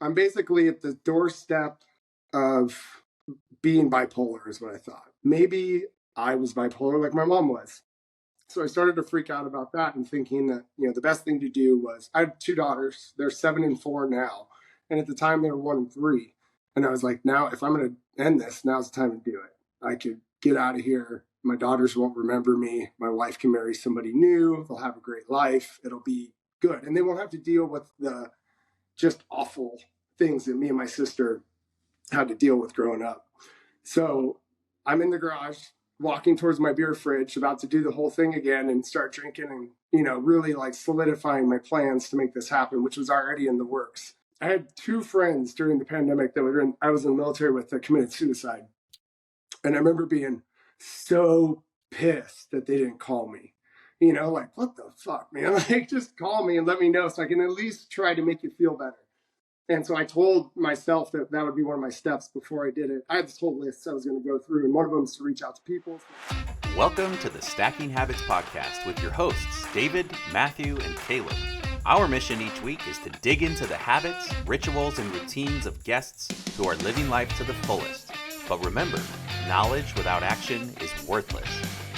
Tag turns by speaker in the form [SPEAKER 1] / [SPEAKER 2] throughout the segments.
[SPEAKER 1] I'm basically at the doorstep of being bipolar is what I thought. Maybe I was bipolar like my mom was. So I started to freak out about that and thinking that, the best thing to do was, I have 2 daughters. They're 7 and 4 now. And at the time they were 1 and 3. And I was like, now if I'm going to end this, now's the time to do it. I could get out of here. My daughters won't remember me. My wife can marry somebody new. They'll have a great life. It'll be good. And they won't have to deal with the just awful things that me and my sister had to deal with growing up. So I'm in the garage walking towards my beer fridge, about to do the whole thing again and start drinking and, really like solidifying my plans to make this happen, which was already in the works. I had 2 friends during the pandemic that I was in the military with that committed suicide. And I remember being so pissed that they didn't call me. Like, what the fuck, man? Like, just call me and let me know so I can at least try to make you feel better. And so I told myself that would be one of my steps before I did it. I had this whole list I was going to go through, and one of them is to reach out to people.
[SPEAKER 2] Welcome to the Stacking Habits Podcast with your hosts, David, Matthew, and Caleb. Our mission each week is to dig into the habits, rituals, and routines of guests who are living life to the fullest. But remember, knowledge without action is worthless.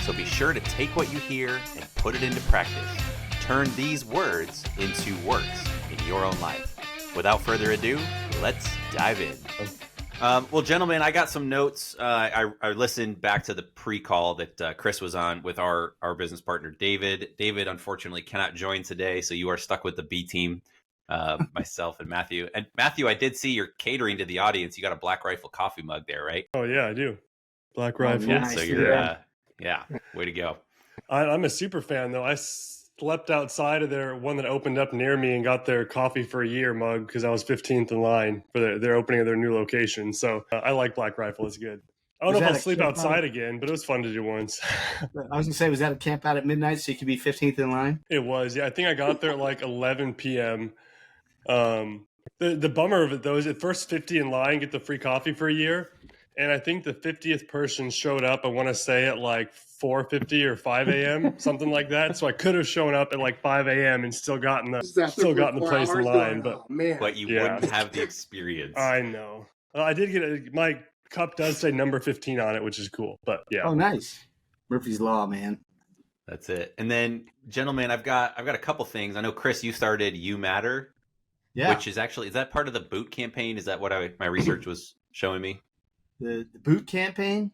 [SPEAKER 2] So be sure to take what you hear and put it into practice. Turn these words into works in your own life. Without further ado, let's dive in. Well, gentlemen, I got some notes. I listened back to the pre-call that Chris was on with our business partner, David. David, unfortunately, cannot join today, so you are stuck with the B team, myself and Matthew. And Matthew, I did see you're catering to the audience. You got a Black Rifle coffee mug there, right?
[SPEAKER 3] Oh, yeah, I do. Black Rifle.
[SPEAKER 2] Yeah, so you're, way to go.
[SPEAKER 3] I'm a super fan, though. I slept outside of their one that opened up near me and got their coffee for a year mug because I was 15th in line for their opening of their new location. So I like Black Rifle. It's good. I don't know if I'll sleep outside again, but it was fun to do once.
[SPEAKER 4] I was going to say, was that a camp out at midnight so you could be 15th in line?
[SPEAKER 3] It was, yeah. I think I got there at like 11 p.m. The bummer of it, though, is at first 50 in line, get the free coffee for a year. And I think the 50th person showed up, I want to say at like 4:50 or 5 a.m., something like that. So I could have shown up at like 5 a.m. and still gotten the place in line.
[SPEAKER 2] But you wouldn't have the experience.
[SPEAKER 3] I know. I did get my cup does say number 15 on it, which is cool. But yeah.
[SPEAKER 4] Oh, nice. Murphy's Law, man.
[SPEAKER 2] That's it. And then, gentlemen, I've got a couple things. I know, Chris, you started You Matter, which is that part of the boot campaign? Is that what my research was showing me?
[SPEAKER 4] The boot campaign?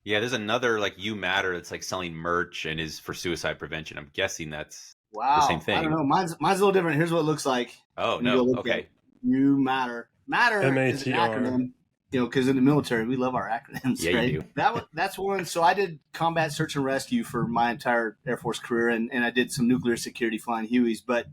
[SPEAKER 2] Yeah, there's another like You Matter that's like selling merch and is for suicide prevention. I'm guessing that's the same thing.
[SPEAKER 4] I don't know. Mine's a little different. Here's what it looks like.
[SPEAKER 2] Oh, no. Okay.
[SPEAKER 4] You Matter. Matter is an
[SPEAKER 3] MATR.
[SPEAKER 4] acronym, because in the military, we love our acronyms,
[SPEAKER 2] yeah,
[SPEAKER 4] right?
[SPEAKER 2] You do.
[SPEAKER 4] That's one. So I did combat search and rescue for my entire Air Force career, and I did some nuclear security flying Hueys. But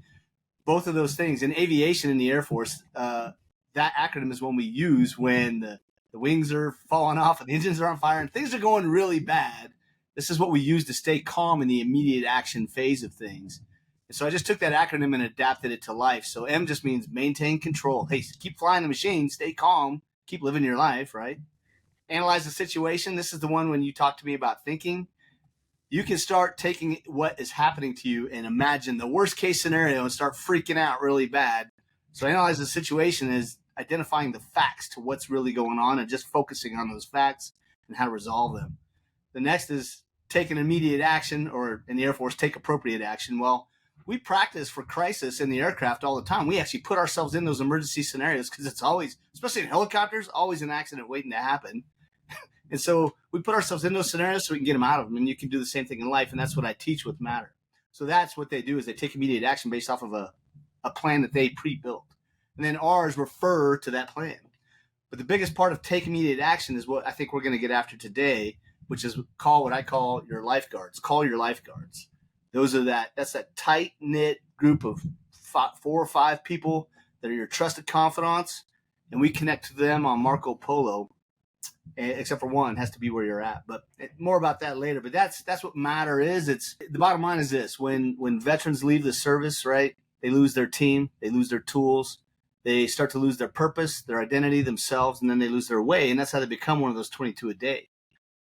[SPEAKER 4] both of those things, in aviation in the Air Force, that acronym is one we use when the wings are falling off and the engines are on fire and things are going really bad. This is what we use to stay calm in the immediate action phase of things. And so I just took that acronym and adapted it to life. So M just means maintain control. Hey, keep flying the machine, stay calm, keep living your life, right? Analyze the situation. This is the one when you talk to me about thinking. You can start taking what is happening to you and imagine the worst case scenario and start freaking out really bad. So analyze the situation is identifying the facts to what's really going on and just focusing on those facts and how to resolve them. The next is take an immediate action, or in the Air Force, take appropriate action. Well, we practice for crisis in the aircraft all the time. We actually put ourselves in those emergency scenarios because it's always, especially in helicopters, always an accident waiting to happen. And so we put ourselves in those scenarios so we can get them out of them. And you can do the same thing in life. And that's what I teach with Matter. So that's what they do, is they take immediate action based off of a plan that they pre-built. And then ours refer to that plan. But the biggest part of take immediate action is what I think we're going to get after today, which is what I call your lifeguards. Call your lifeguards. That's that tight-knit group of 4 or 5 people that are your trusted confidants, and we connect to them on Marco Polo, except for one, has to be where you're at. But more about that later. But that's what Matter is. The bottom line is this: when veterans leave the service, right, they lose their team, they lose their tools. They start to lose their purpose, their identity, themselves, and then they lose their way. And that's how they become one of those 22 a day.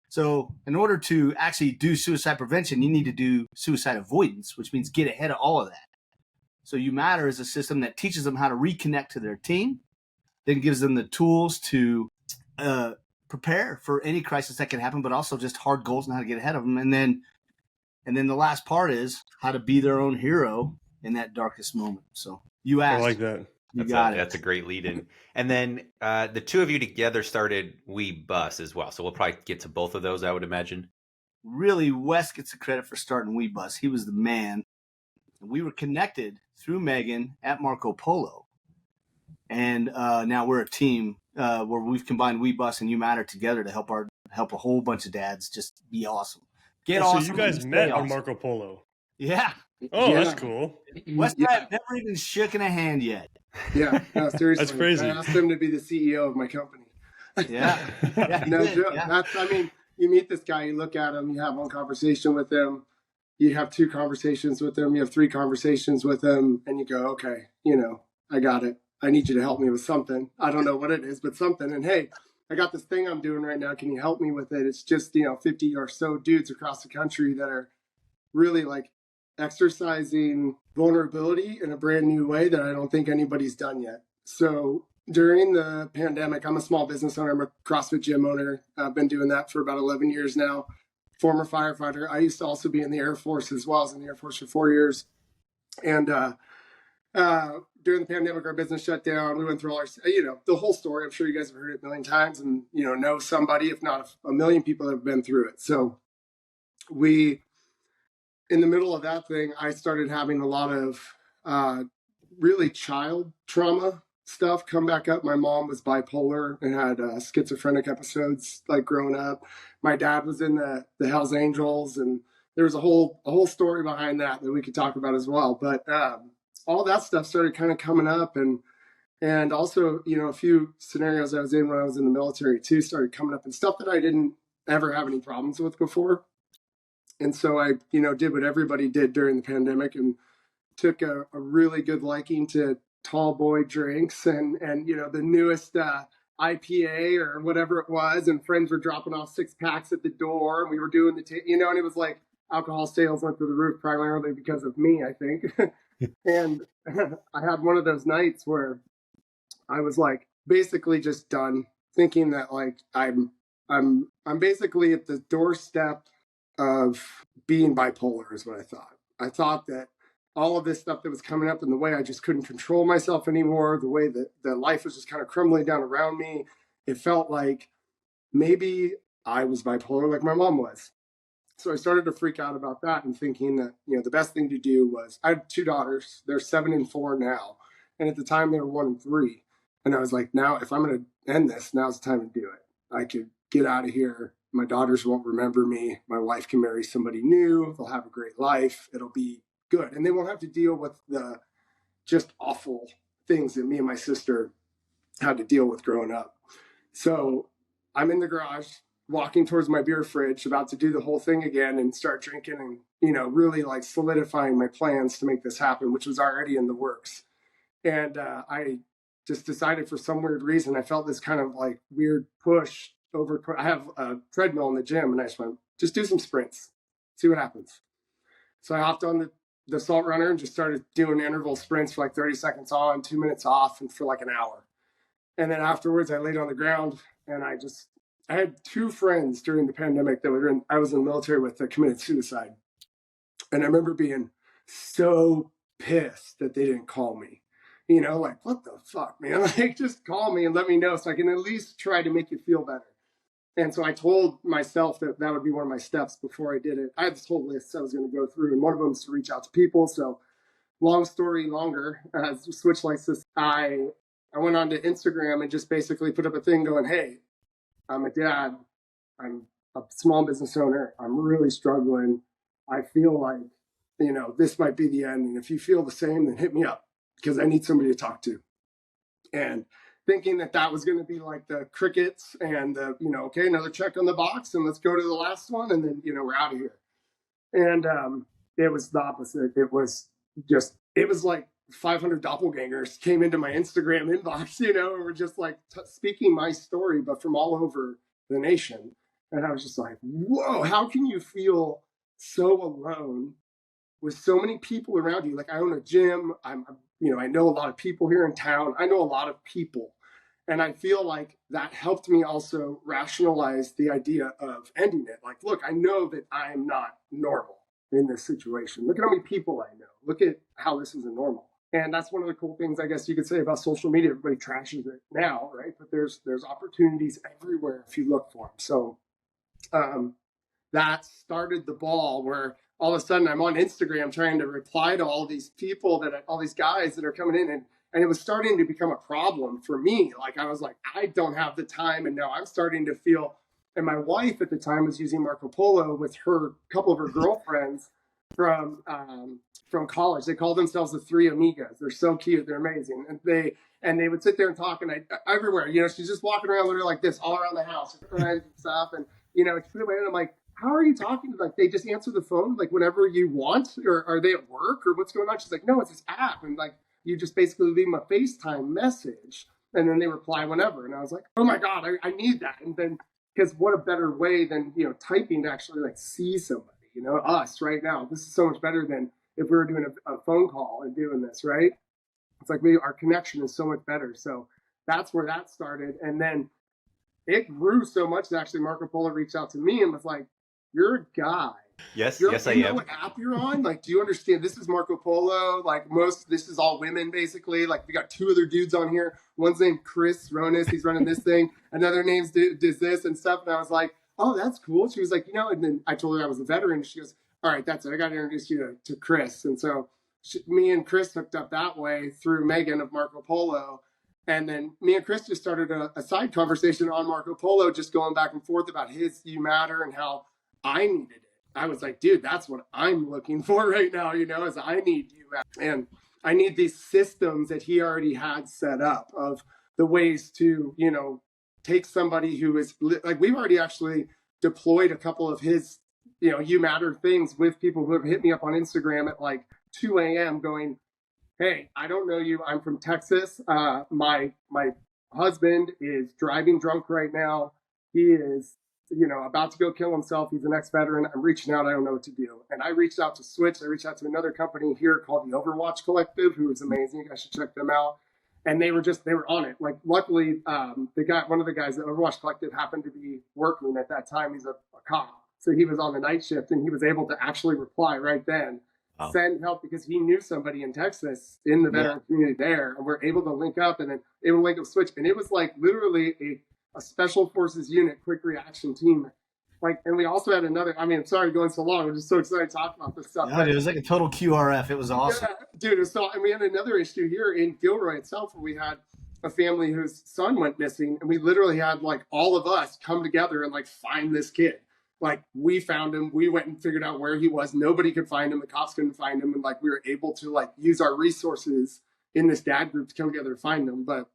[SPEAKER 4] So in order to actually do suicide prevention, you need to do suicide avoidance, which means get ahead of all of that. So You Matter is a system that teaches them how to reconnect to their team, then gives them the tools to prepare for any crisis that can happen, but also just hard goals and how to get ahead of them. And then the last part is how to be their own hero in that darkest moment. So you asked.
[SPEAKER 3] I like that.
[SPEAKER 2] That's a great lead in. And then the two of you together started We Bus as well. So we'll probably get to both of those, I would imagine.
[SPEAKER 4] Really, Wes gets the credit for starting We Bus. He was the man. We were connected through Megan at Marco Polo. And now we're a team where we've combined We Bus and You Matter together to help a whole bunch of dads just be awesome.
[SPEAKER 3] So you guys met on Marco Polo.
[SPEAKER 4] Yeah.
[SPEAKER 3] Oh,
[SPEAKER 1] Yeah.
[SPEAKER 3] That's cool.
[SPEAKER 4] Wes and I have never even shaken a hand yet.
[SPEAKER 1] Yeah, no, seriously.
[SPEAKER 3] That's crazy.
[SPEAKER 1] I asked him to be the CEO of my company.
[SPEAKER 4] Yeah.
[SPEAKER 1] No joke. Yeah. You meet this guy, you look at him, you have one conversation with him, you have two conversations with him, you have three conversations with him, and you go, okay, I got it. I need you to help me with something. I don't know what it is, but something. And hey, I got this thing I'm doing right now. Can you help me with it? It's just, 50 or so dudes across the country that are really like exercising vulnerability in a brand new way that I don't think anybody's done yet. So during the pandemic, I'm a small business owner. I'm a CrossFit gym owner. I've been doing that for about 11 years now. Former firefighter. I used to also be in the Air Force as well. I was in the Air Force for 4 years. And during the pandemic, our business shut down. We went through all our, the whole story. I'm sure you guys have heard it a million times and, know somebody, if not a million people that have been through it. So in the middle of that thing, I started having a lot of really child trauma stuff come back up. My mom was bipolar and had schizophrenic episodes like growing up. My dad was in the Hells Angels, and there was a whole story behind that we could talk about as well. But all that stuff started kind of coming up, and also a few scenarios I was in when I was in the military too started coming up, and stuff that I didn't ever have any problems with before. And so I, did what everybody did during the pandemic and took a really good liking to tall boy drinks and the newest IPA or whatever it was. And friends were dropping off 6-packs at the door, and we were doing and it was like alcohol sales went through the roof primarily because of me, I think. And I had one of those nights where I was like basically just done, thinking that like I'm basically at the doorstep of being bipolar is what I thought. I thought that all of this stuff that was coming up and the way I just couldn't control myself anymore, the way that the life was just kind of crumbling down around me, it felt like maybe I was bipolar like my mom was. So I started to freak out about that and thinking that, the best thing to do was, I had 2 daughters. They're 7 and 4 now. And at the time they were 1 and 3. And I was like, now if I'm going to end this, now's the time to do it. I could get out of here. My daughters won't remember me. My wife can marry somebody new. They'll have a great life. It'll be good. And they won't have to deal with the just awful things that me and my sister had to deal with growing up. So I'm in the garage, walking towards my beer fridge, about to do the whole thing again and start drinking and, really like solidifying my plans to make this happen, which was already in the works. And I just decided for some weird reason, I felt this kind of like weird push over. I have a treadmill in the gym, and I just went, just do some sprints, see what happens. So I hopped on the salt runner and just started doing interval sprints for like 30 seconds on, 2 minutes off, and for like an hour. And then afterwards I laid on the ground, and I had 2 friends during the pandemic that I was in the military with that committed suicide. And I remember being so pissed that they didn't call me. Like, what the fuck, man? Like, just call me and let me know so I can at least try to make you feel better. And so I told myself that would be one of my steps before I did it. I had this whole list I was going to go through, and one of them was to reach out to people. So long story longer, switch like this, I went onto Instagram and just basically put up a thing going, hey, I'm a dad. I'm a small business owner. I'm really struggling. I feel like, this might be the end. And if you feel the same, then hit me up because I need somebody to talk to. And thinking that was going to be like the crickets and the, okay, another check on the box and let's go to the last one. And then, we're out of here. And it was the opposite. It was like 500 doppelgangers came into my Instagram inbox, and were just like speaking my story, but from all over the nation. And I was just like, whoa, how can you feel so alone with so many people around you? Like, I own a gym. I know a lot of people here in town. I know a lot of people. And I feel like that helped me also rationalize the idea of ending it. Like, look, I know that I'm not normal in this situation. Look at how many people I know. Look at how this isn't normal. And that's one of the cool things, I guess you could say, about social media. Everybody trashes it now, right? But there's opportunities everywhere if you look for them. So that started the ball where all of a sudden I'm on Instagram trying to reply to all these people all these guys that are coming in, and it was starting to become a problem for me. Like, I was like, I don't have the time. And now I'm starting to feel, and my wife at the time was using Marco Polo with a couple of her girlfriends from college. They call themselves the Three Amigas. They're so cute. They're amazing. And they would sit there and talk, and everywhere, she's just walking around literally like this all around the house and stuff. And, I'm like, how are you talking? Like, they just answer the phone like whenever you want, or are they at work, or what's going on? She's like, no, it's this app. And like, you just basically leave them a FaceTime message and then they reply whenever. And I was like, oh my God, I need that. And then, because what a better way than, typing to actually like see somebody, us right now. This is so much better than if we were doing a phone call and doing this, right? It's like our connection is so much better. So that's where that started. And then it grew so much that actually Marco Polo reached out to me and was like, you're a guy.
[SPEAKER 2] Yes,
[SPEAKER 1] I
[SPEAKER 2] am.
[SPEAKER 1] You know what app you're on? Like, do you understand? This is Marco Polo. Like, this is all women, basically. Like, we got two other dudes on here. One's named Chris Roness. He's running this thing. Another name's does this and stuff. And I was like, oh, that's cool. She was like, and then I told her I was a veteran. She goes, all right, that's it. I got to introduce you to Chris. And so me and Chris hooked up that way through Megan of Marco Polo. And then me and Chris just started a side conversation on Marco Polo, just going back and forth about his You Matter and how I needed it. I was like, dude, that's what I'm looking for right now, is I need You Matter. And I need these systems that he already had set up of the ways to, take somebody who is like, we've already actually deployed a couple of his, You Matter things with people who have hit me up on Instagram at like 2 a.m. going, hey, I don't know you. I'm from Texas. My husband is driving drunk right now. He is, about to go kill himself. He's an ex-veteran. I'm reaching out. I don't know what to do. And I reached out to Switch. I reached out to another company here called the Overwatch Collective, who is amazing. You guys should check them out. And they were on it. Like, luckily, one of the guys at Overwatch Collective happened to be working at that time. He's a cop. So he was on the night shift, and he was able to actually reply right then. Oh. Send help, because he knew somebody in Texas in the veteran community there, and we're able to link up, and then able to link up Switch. And it was like literally a special forces unit, quick reaction team. Like, and we also had another, I'm sorry going so long. I'm just so excited to talk about this stuff.
[SPEAKER 4] No, it was like a total QRF. It was awesome.
[SPEAKER 1] Yeah, dude, and we had another issue here in Gilroy itself where we had a family whose son went missing, and we literally had like all of us come together and like find this kid. Like, we found him. We went and figured out where he was. Nobody could find him. The cops couldn't find him. And like, we were able to like use our resources in this dad group to come together to find them. But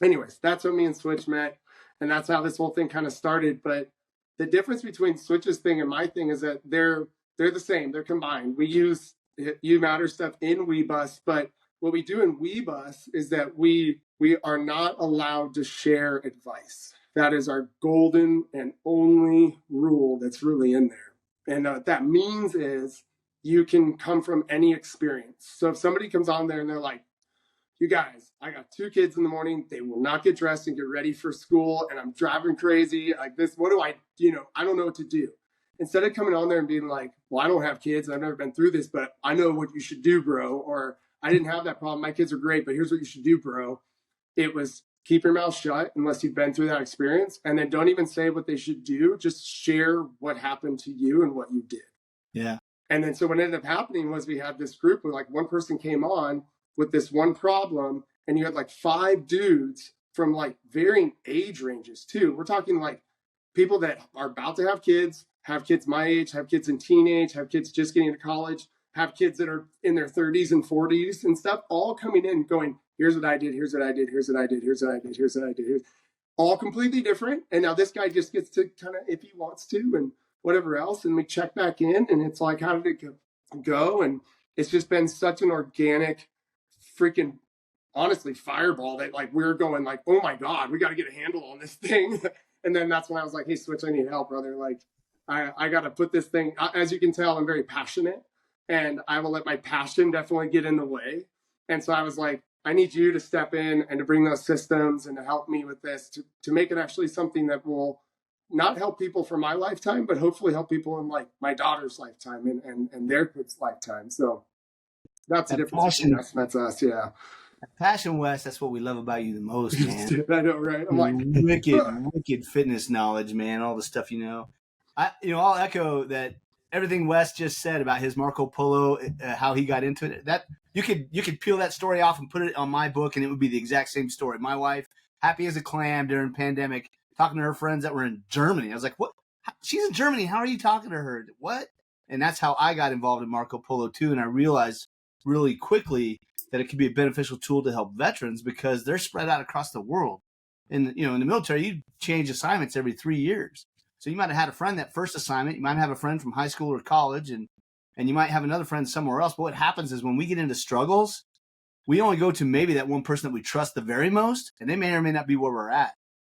[SPEAKER 1] anyways, that's when me and Switch met. And that's how this whole thing kind of started. But the difference between Switch's thing and my thing is that they're the same. They're combined. We use You Matter stuff in WeBus, but what we do in WeBus is that we are not allowed to share advice. That is our golden and only rule that's really in there. And what that means is you can come from any experience. So if somebody comes on there and they're like, you guys, I got 2 kids in the morning. They will not get dressed and get ready for school. And I'm driving crazy like this. What do I don't know what to do. Instead of coming on there and being like, well, I don't have kids. I've never been through this, but I know what you should do, bro. Or I didn't have that problem. My kids are great, but here's what you should do, bro. It was keep your mouth shut unless you've been through that experience. And then don't even say what they should do. Just share what happened to you and what you did.
[SPEAKER 4] Yeah.
[SPEAKER 1] And then so what ended up happening was we had this group where like one person came on with this one problem, and you had like 5 dudes from like varying age ranges too. We're talking like people that are about to have kids my age, have kids in teenage, have kids just getting into college, have kids that are in their 30s and 40s and stuff, all coming in going, here's what I did, here's what I did, here's what I did, here's what I did, here's what I did. All completely different. And now this guy just gets to kind of, if he wants to, and whatever else. And we check back in, and it's like, how did it go? And it's just been such an organic, freaking, honestly, fireball that like we're going like, oh my God, we got to get a handle on this thing. And then that's when I was like, hey, Switch, I need help, brother. Like, I got to put this thing, as you can tell, I'm very passionate, and I will let my passion definitely get in the way. And so I was like, I need you to step in and to bring those systems and to help me with this, to make it actually something that will not help people for my lifetime, but hopefully help people in like my daughter's lifetime and their kids' lifetime. So that's the
[SPEAKER 4] That
[SPEAKER 1] difference between us. That's us. Yeah.
[SPEAKER 4] passion, Wes, that's what we love about you the most, man.
[SPEAKER 1] I know, right? I'm like,
[SPEAKER 4] wicked fitness knowledge, man. All the stuff you know. I'll echo that everything Wes just said about his Marco Polo, how he got into it. That you could peel that story off and put it on my book, and it would be the exact same story. My wife, happy as a clam during pandemic, talking to her friends that were in Germany. I was like, "What? She's in Germany. How are you talking to her? What?" And that's how I got involved in Marco Polo too. And I realized really quickly that it could be a beneficial tool to help veterans because they're spread out across the world. And in the military, you change assignments every 3 years. So you might have had a friend that first assignment. You might have a friend from high school or college, and you might have another friend somewhere else. But what happens is when we get into struggles, we only go to maybe that one person that we trust the very most, and they may or may not be where we're at.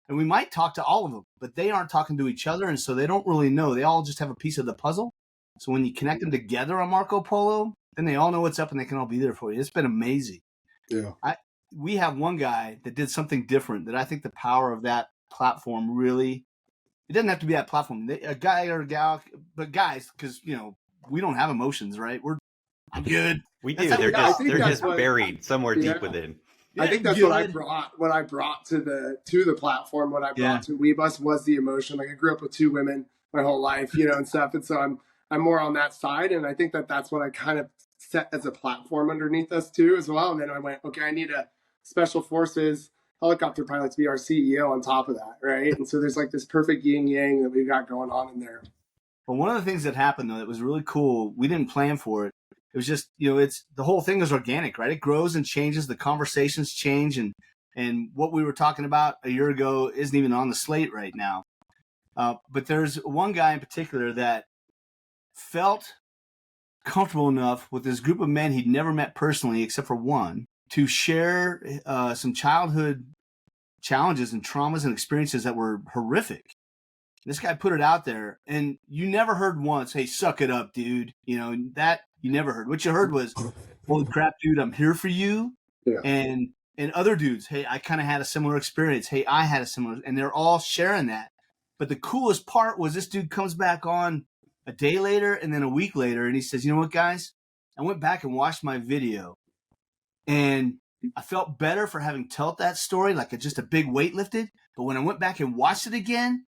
[SPEAKER 4] And we might talk to all of them, but they aren't talking to each other, and so they don't really know. They all just have a piece of the puzzle. So when you connect them together on Marco Polo, then they all know what's up and they can all be there for you. It's been amazing.
[SPEAKER 1] Yeah.
[SPEAKER 4] We have one guy that did something different that I think the power of that platform really, it doesn't have to be that platform. A guy or a gal, but guys, because, we don't have emotions, right? I'm good.
[SPEAKER 2] We do. They're just buried somewhere deep within.
[SPEAKER 1] I think that's what I brought to the platform. What I brought to Weebus was the emotion. Like I grew up with 2 women my whole life, and stuff. And so I'm more on that side. And I think that's what I kind of set as a platform underneath us too, as well. And then I went, okay, I need a special forces helicopter pilot to be our CEO on top of that. Right. And so there's like this perfect yin yang that we've got going on in there.
[SPEAKER 4] Well, one of the things that happened though, that was really cool. We didn't plan for it. It was just, it's the whole thing is organic, right? It grows and changes. The conversations change. And what we were talking about a year ago isn't even on the slate right now. But there's one guy in particular that felt comfortable enough with this group of men he'd never met personally, except for one, to share some childhood challenges and traumas and experiences that were horrific. This guy put it out there, and you never heard once, "Hey, suck it up, dude." That you never heard. What you heard was, "Holy crap, dude, I'm here for you."
[SPEAKER 1] Yeah.
[SPEAKER 4] And other dudes, "Hey, I kind of had a similar experience. Hey, I had a similar," and they're all sharing that. But the coolest part was this dude comes back on a day later and then a week later, and he says, "You know what, guys? I went back and watched my video, and I felt better for having told that story, like just a big weight lifted. But when I went back and watched it again,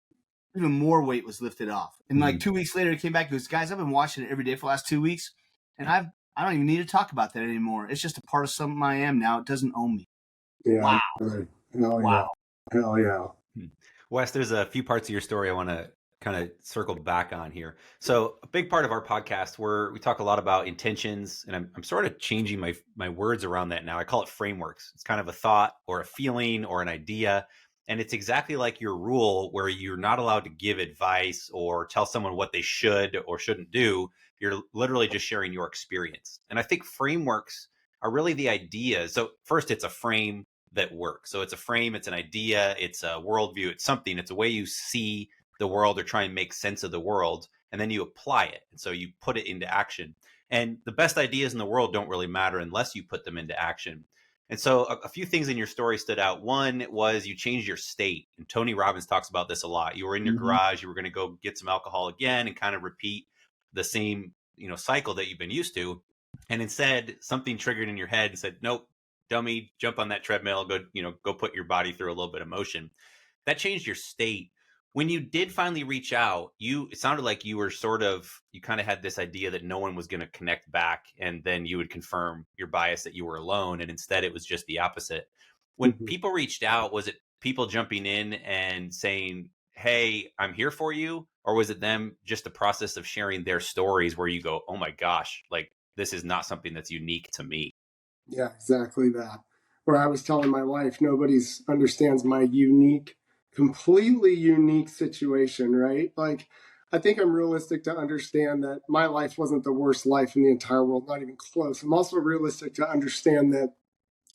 [SPEAKER 4] even more weight was lifted off." And like 2 weeks later, he came back and goes, "Guys, I've been watching it every day for the last 2 weeks, and I don't even need to talk about that anymore. It's just a part of something I am now. It doesn't own me."
[SPEAKER 1] Yeah.
[SPEAKER 4] Wow.
[SPEAKER 1] Wow. Hell yeah.
[SPEAKER 2] Wes, there's a few parts of your story I want to kind of circle back on here. So a big part of our podcast where we talk a lot about intentions, and I'm sort of changing my words around that now. I call it frameworks. It's kind of a thought or a feeling or an idea. And it's exactly like your rule where you're not allowed to give advice or tell someone what they should or shouldn't do. You're literally just sharing your experience. And I think frameworks are really the idea. So first, it's a frame that works. So it's a frame, it's an idea, it's a worldview, it's something, it's a way you see the world or try and make sense of the world. And then you apply it. And so you put it into action. And the best ideas in the world don't really matter unless you put them into action. And so a few things in your story stood out. One was you changed your state. And Tony Robbins talks about this a lot. You were in your garage, you were going to go get some alcohol again and kind of repeat the same, cycle that you've been used to. And instead, something triggered in your head and said, "Nope, dummy, jump on that treadmill, go put your body through a little bit of motion." That changed your state. When you did finally reach out, it sounded like you were you kind of had this idea that no one was going to connect back, and then you would confirm your bias that you were alone. And instead it was just the opposite. When people reached out, was it people jumping in and saying, "Hey, I'm here for you"? Or was it them just the process of sharing their stories where you go, "Oh my gosh, like this is not something that's unique to me"?
[SPEAKER 1] Yeah, exactly that. Where I was telling my wife, nobody's understands my completely unique situation, right? Like, I think I'm realistic to understand that my life wasn't the worst life in the entire world, not even close. I'm also realistic to understand that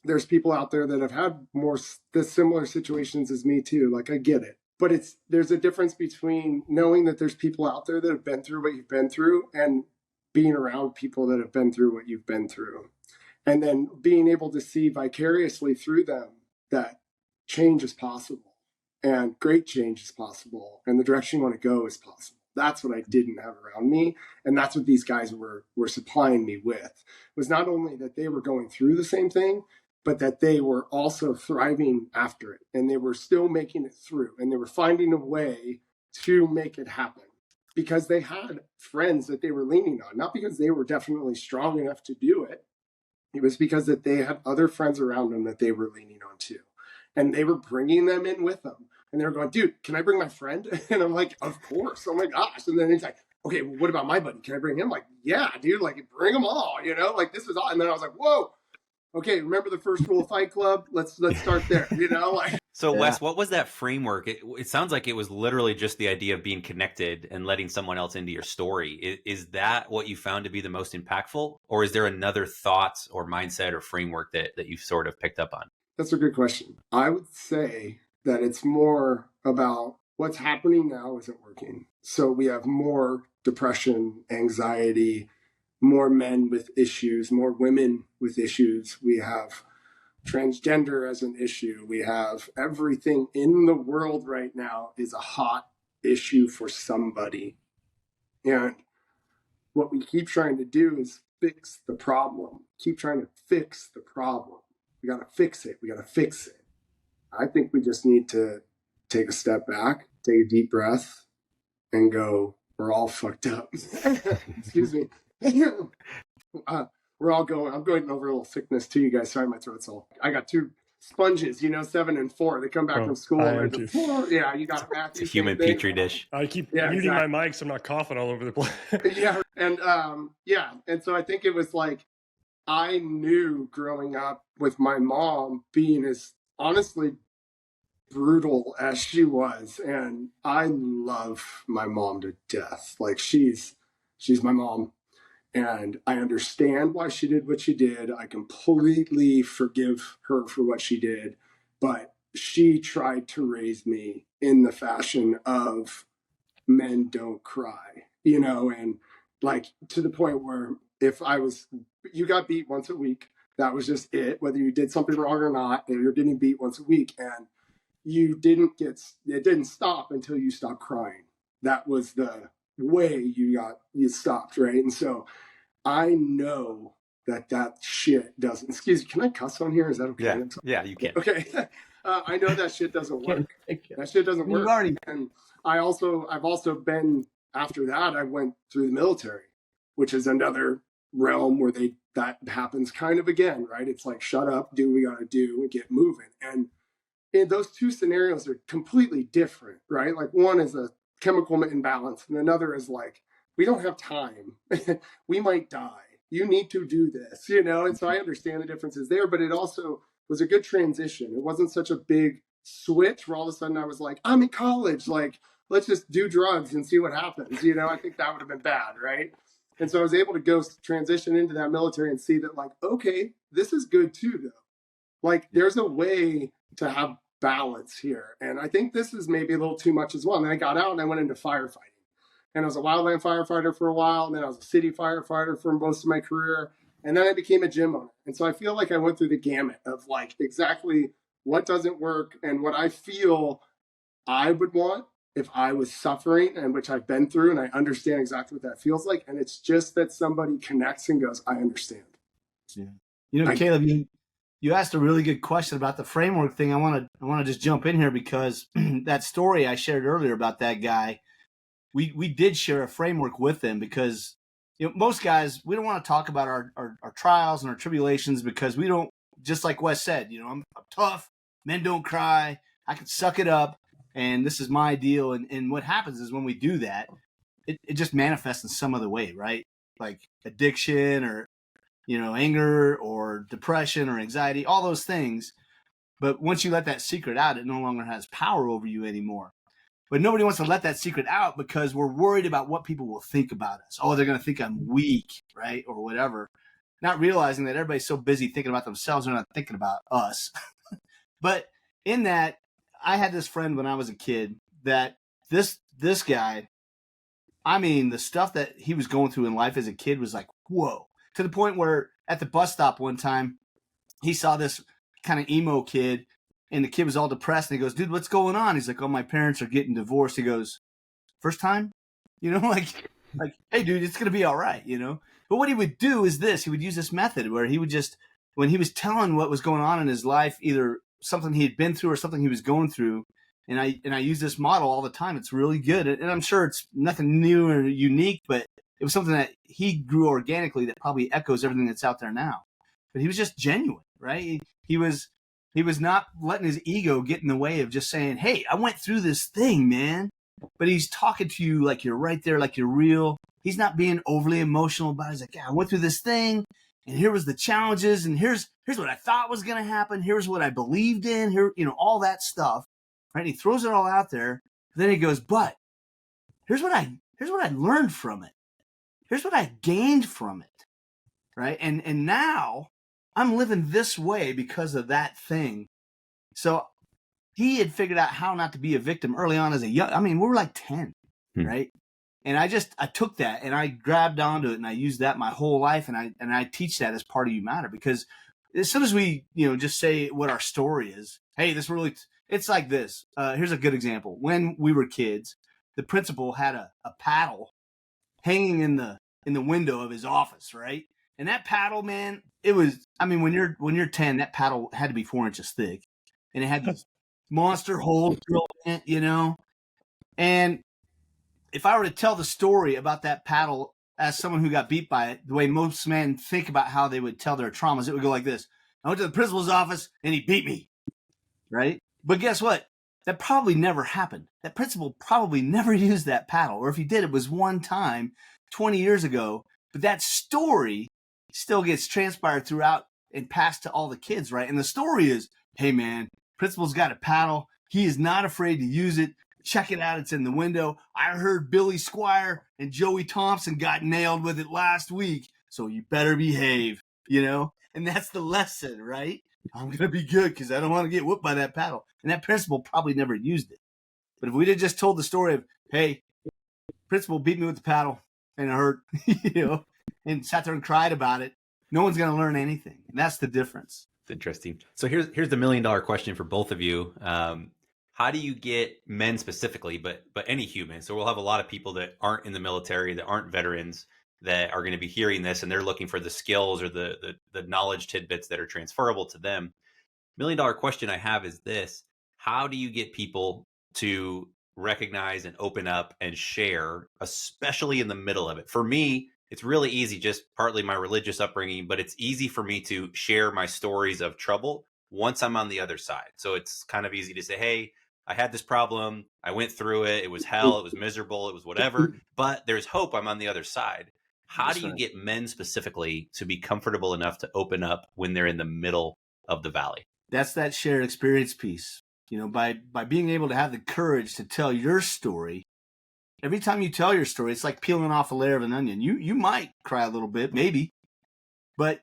[SPEAKER 1] there's people out there that have had the similar situations as me too. Like, I get it. But there's a difference between knowing that there's people out there that have been through what you've been through and being around people that have been through what you've been through. And then being able to see vicariously through them that change is possible and great change is possible and the direction you want to go is possible. That's what I didn't have around me. And that's what these guys were supplying me with, was not only that they were going through the same thing, but that they were also thriving after it. And they were still making it through. And they were finding a way to make it happen because they had friends that they were leaning on, not because they were definitely strong enough to do it. It was because that they had other friends around them that they were leaning on too. And they were bringing them in with them. And they were going, dude, can I bring my friend? And I'm like, of course. Oh my gosh. And then he's like, okay, well, what about my buddy? Can I bring him? Like, yeah, dude, like bring them all, like this is all. And then I was like, whoa, okay, remember the first rule of Fight Club? Let's start there, like.
[SPEAKER 2] So Wes, what was that framework? It sounds like it was literally just the idea of being connected and letting someone else into your story. Is that what you found to be the most impactful? Or is there another thought or mindset or framework that you've sort of picked up on?
[SPEAKER 1] That's a good question. I would say that it's more about what's happening now isn't working. So we have more depression, anxiety, more men with issues, more women with issues. We have transgender as an issue. We have everything in the world right now is a hot issue for somebody. And what we keep trying to do is fix the problem. Keep trying to fix the problem. We got to fix it. We got to fix it. I think we just need to take a step back, take a deep breath, and go, we're all fucked up. Excuse me. We're all going, I'm going over a little sickness too, you guys. Sorry, my throat's all. I got two sponges, 7 and 4. They come back from school. Yeah, you got Matthew.
[SPEAKER 2] It's a human petri dish.
[SPEAKER 3] I keep muting my mic so I'm not coughing all over the place.
[SPEAKER 1] Yeah. And and so I think it was like, I knew growing up with my mom being as honestly brutal as she was. And I love my mom to death. Like she's my mom. And I understand why she did what she did. I completely forgive her for what she did. But she tried to raise me in the fashion of men don't cry, and like to the point where if you got beat once a week, that was just it, whether you did something wrong or not, and you're getting beat once a week. And it didn't stop until you stopped crying. That was the way you stopped, right? And so I know that shit doesn't, excuse me, can I cuss on here? Is that okay?
[SPEAKER 2] Yeah, you can.
[SPEAKER 1] Okay. I know that shit doesn't work. That shit doesn't work. And I've also been, after that, I went through the military, which is another realm where that happens kind of again, right? It's like, shut up, do what we got to do and get moving. And those two scenarios are completely different, right? Like one is a chemical imbalance and another is like, we don't have time. We might die. You need to do this, And so I understand the differences there, but it also was a good transition. It wasn't such a big switch where all of a sudden I was like, I'm in college. Like, let's just do drugs and see what happens. I think that would have been bad, right? And so I was able to go transition into that military and see that, like, okay, this is good too, though. Like, there's a way to have balance here. And I think this is maybe a little too much as well. And then I got out and I went into firefighting. And I was a wildland firefighter for a while. And then I was a city firefighter for most of my career. And then I became a gym owner. And so I feel like I went through the gamut of like exactly what doesn't work and what I feel I would want if I was suffering, and which I've been through, and I understand exactly what that feels like. And it's just that somebody connects and goes, I understand.
[SPEAKER 4] Yeah. Caleb, you asked a really good question about the framework thing. I want to just jump in here because that story I shared earlier about that guy, we did share a framework with them because most guys, we don't want to talk about our trials and our tribulations because we don't, just like Wes said, I'm tough, men don't cry, I can suck it up, and this is my deal. And what happens is when we do that, it just manifests in some other way, right? Like addiction or, anger or depression or anxiety, all those things. But once you let that secret out, it no longer has power over you anymore. But nobody wants to let that secret out because we're worried about what people will think about us. Oh, they're going to think I'm weak, right? Or whatever. Not realizing that everybody's so busy thinking about themselves, they're not thinking about us. But in that, I had this friend when I was a kid that this guy, I mean, the stuff that he was going through in life as a kid was like, whoa. to the point where at the bus stop one time, he saw this kind of emo kid, and the kid was all depressed. And he goes, "Dude, what's going on?" He's like, "Oh, my parents are getting divorced." He goes, "First time?" Like, hey, dude, it's gonna be all right, But what he would do is this: he would use this method where he would just, when he was telling what was going on in his life, either something he had been through or something he was going through. And I use this model all the time. It's really good. And I'm sure it's nothing new or unique, but it was something that he grew organically that probably echoes everything that's out there now. But he was just genuine, right? He was not letting his ego get in the way of just saying, "Hey, I went through this thing, man." But he's talking to you like you're right there, like you're real. He's not being overly emotional about it. He's like, "Yeah, I went through this thing, and here was the challenges, and here's what I thought was going to happen. Here's what I believed in. Here, all that stuff." Right? And he throws it all out there. Then he goes, "But here's what I learned from it. Here's what I gained from it." Right? And now I'm living this way because of that thing. So he had figured out how not to be a victim early on as we were like 10, right? And I took that and I grabbed onto it and I used that my whole life. And I teach that as part of You Matter, because as soon as we, just say what our story is, hey, it's like this. Here's a good example. When we were kids, the principal had a paddle hanging in the window of his office, right? And that paddle, man, it was, when you're 10, that paddle had to be 4 inches thick, and it had these monster holes drilled in it, And if I were to tell the story about that paddle as someone who got beat by it, the way most men think about how they would tell their traumas, it would go like this: I went to the principal's office and he beat me, right? But guess what? That probably never happened. That principal probably never used that paddle, or if he did, it was one time 20 years ago. But that story still gets transpired throughout and passed to all the kids, right? And the story is, hey, man, principal's got a paddle. He is not afraid to use it. Check it out. It's in the window. I heard Billy Squire and Joey Thompson got nailed with it last week, so you better behave, And that's the lesson, right? I'm going to be good because I don't want to get whooped by that paddle. And that principal probably never used it. But if we'd have just told the story of, hey, principal beat me with the paddle and it hurt, and sat there and cried about it, no one's going to learn anything. And that's the difference.
[SPEAKER 2] It's interesting. So here's the $1 million question for both of you. How do you get men specifically, but any human? So we'll have a lot of people that aren't in the military, that aren't veterans, that are going to be hearing this, and they're looking for the skills or the knowledge tidbits that are transferable to them. $1 million question I have is this: how do you get people to recognize and open up and share, especially in the middle of it? For me, it's really easy, just partly my religious upbringing, but it's easy for me to share my stories of trouble once I'm on the other side. So it's kind of easy to say, hey, I had this problem, I went through it, it was hell, it was miserable, it was whatever, but there's hope, I'm on the other side. How do you get men specifically to be comfortable enough to open up when they're in the middle of the valley?
[SPEAKER 4] That's that shared experience piece. By being able to have the courage to tell your story. Every time you tell your story, it's like peeling off a layer of an onion. You might cry a little bit, maybe, but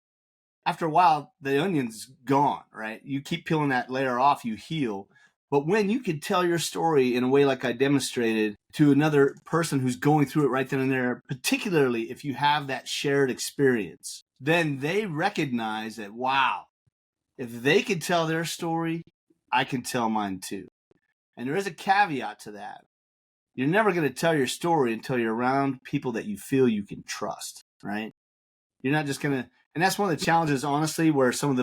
[SPEAKER 4] after a while, the onion's gone, right? You keep peeling that layer off, you heal. But when you can tell your story in a way like I demonstrated to another person who's going through it right then and there, particularly if you have that shared experience, then they recognize that, wow, if they can tell their story, I can tell mine too. And there is a caveat to that. You're never going to tell your story until you're around people that you feel you can trust, right? You're not just going to, and that's one of the challenges, honestly, where some of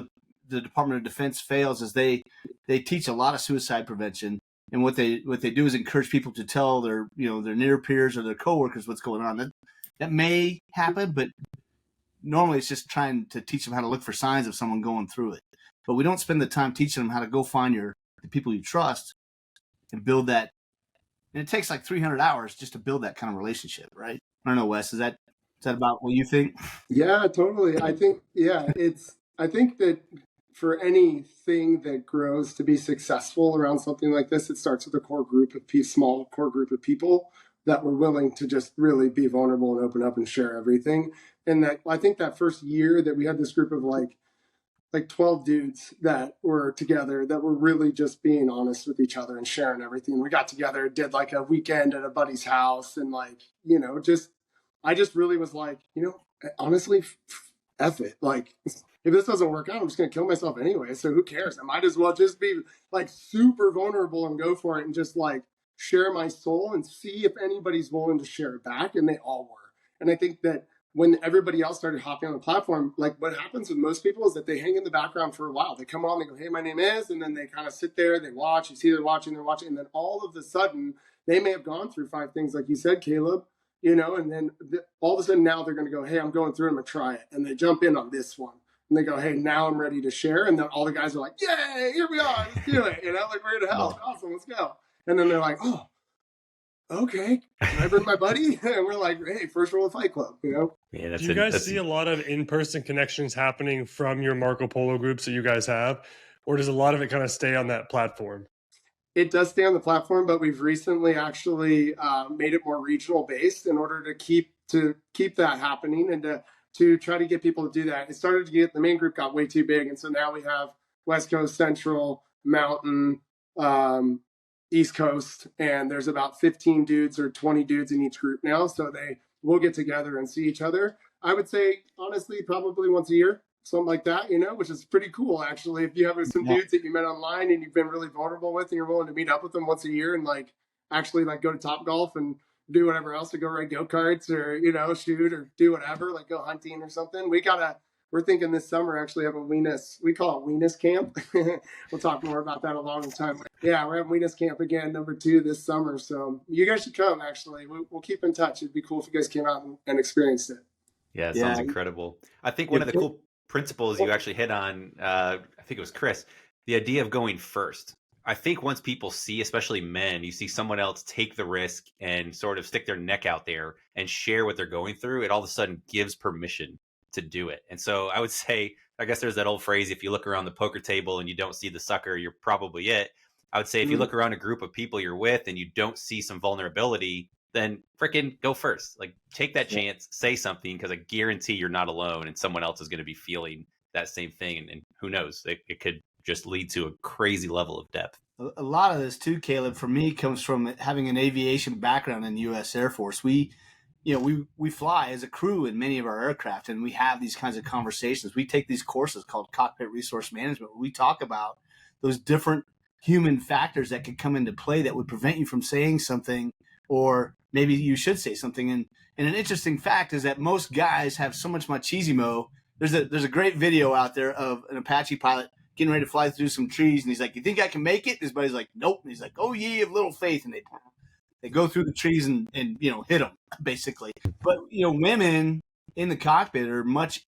[SPEAKER 4] the Department of Defense fails, is they teach a lot of suicide prevention, and what they do is encourage people to tell their near peers or their coworkers what's going on. That may happen, but normally it's just trying to teach them how to look for signs of someone going through it. But we don't spend the time teaching them how to go find the people you trust and build that. And it takes like 300 hours just to build that kind of relationship, right? I don't know, Wes, is that about what you think?
[SPEAKER 1] Yeah, totally. I think that for anything that grows to be successful around something like this, it starts with a small core group of people that were willing to just really be vulnerable and open up and share everything. And that, I think that first year that we had this group of like 12 dudes that were together, that were really just being honest with each other and sharing everything. We got together, did like a weekend at a buddy's house, and I just really was like, honestly, F it. Like, if this doesn't work out, I'm just going to kill myself anyway. So who cares? I might as well just be like super vulnerable and go for it and just like share my soul and see if anybody's willing to share it back. And they all were. And I think that when everybody else started hopping on the platform, like what happens with most people is that they hang in the background for a while. They come on, they go, hey, my name is, and then they kind of sit there, they watch, you see they're watching, and then all of a sudden they may have gone through 5 things like you said, Caleb, and then all of a sudden now they're going to go, hey, I'm going through, I'm going to try it. And they jump in on this one. And they go, hey, now I'm ready to share. And then all the guys are like, yay, here we are, let's do it. Like we're in hell, awesome, let's go. And then they're like, oh, okay, can I bring my buddy? And we're like, hey, first rule of Fight Club,
[SPEAKER 3] Yeah, do you guys see a lot of in-person connections happening from your Marco Polo groups that you guys have? Or does a lot of it kind of stay on that platform?
[SPEAKER 1] It does stay on the platform, but we've recently actually made it more regional based in order to keep that happening and to try to get people to do that. It started to get, the main group got way too big. And so now we have West Coast, Central, Mountain, East Coast, and there's about 15 dudes or 20 dudes in each group now. So they will get together and see each other. I would say, honestly, probably once a year, something like that, which is pretty cool, actually. If you have some dudes that you met online and you've been really vulnerable with and you're willing to meet up with them once a year and actually go to Top Golf and do whatever else, to go ride go-karts or, shoot or do whatever, go hunting or something. We're thinking this summer actually have a Weenus, we call it Weenus Camp. We'll talk more about that a long time. Yeah, we're having Weenus Camp again, number 2 this summer. So you guys should come, actually. We'll keep in touch. It'd be cool if you guys came out and experienced it.
[SPEAKER 2] Yeah, it sounds incredible. I think one of the cool principles you actually hit on, I think it was Chris, the idea of going first. I think once people see, especially men, you see someone else take the risk and sort of stick their neck out there and share what they're going through, it all of a sudden gives permission to do it. And so I would say, I guess there's that old phrase, if you look around the poker table and you don't see the sucker, you're probably it. I would say if you look around a group of people you're with and you don't see some vulnerability, then freaking go first. Take that chance, say something, because I guarantee you're not alone and someone else is going to be feeling that same thing. And who knows, it could just lead to a crazy level of depth.
[SPEAKER 4] A lot of this too, Caleb, for me comes from having an aviation background in the U.S. Air Force. We fly as a crew in many of our aircraft, and we have these kinds of conversations. We take these courses called Cockpit Resource Management, where we talk about those different human factors that could come into play that would prevent you from saying something, or maybe you should say something. And an interesting fact is that most guys have so much machismo. There's a great video out there of an Apache pilot getting ready to fly through some trees, and he's like, "You think I can make it?" And his buddy's like, "Nope." And he's like, "Oh, ye of little faith," and they go through the trees and hit them, basically. But women in the cockpit are much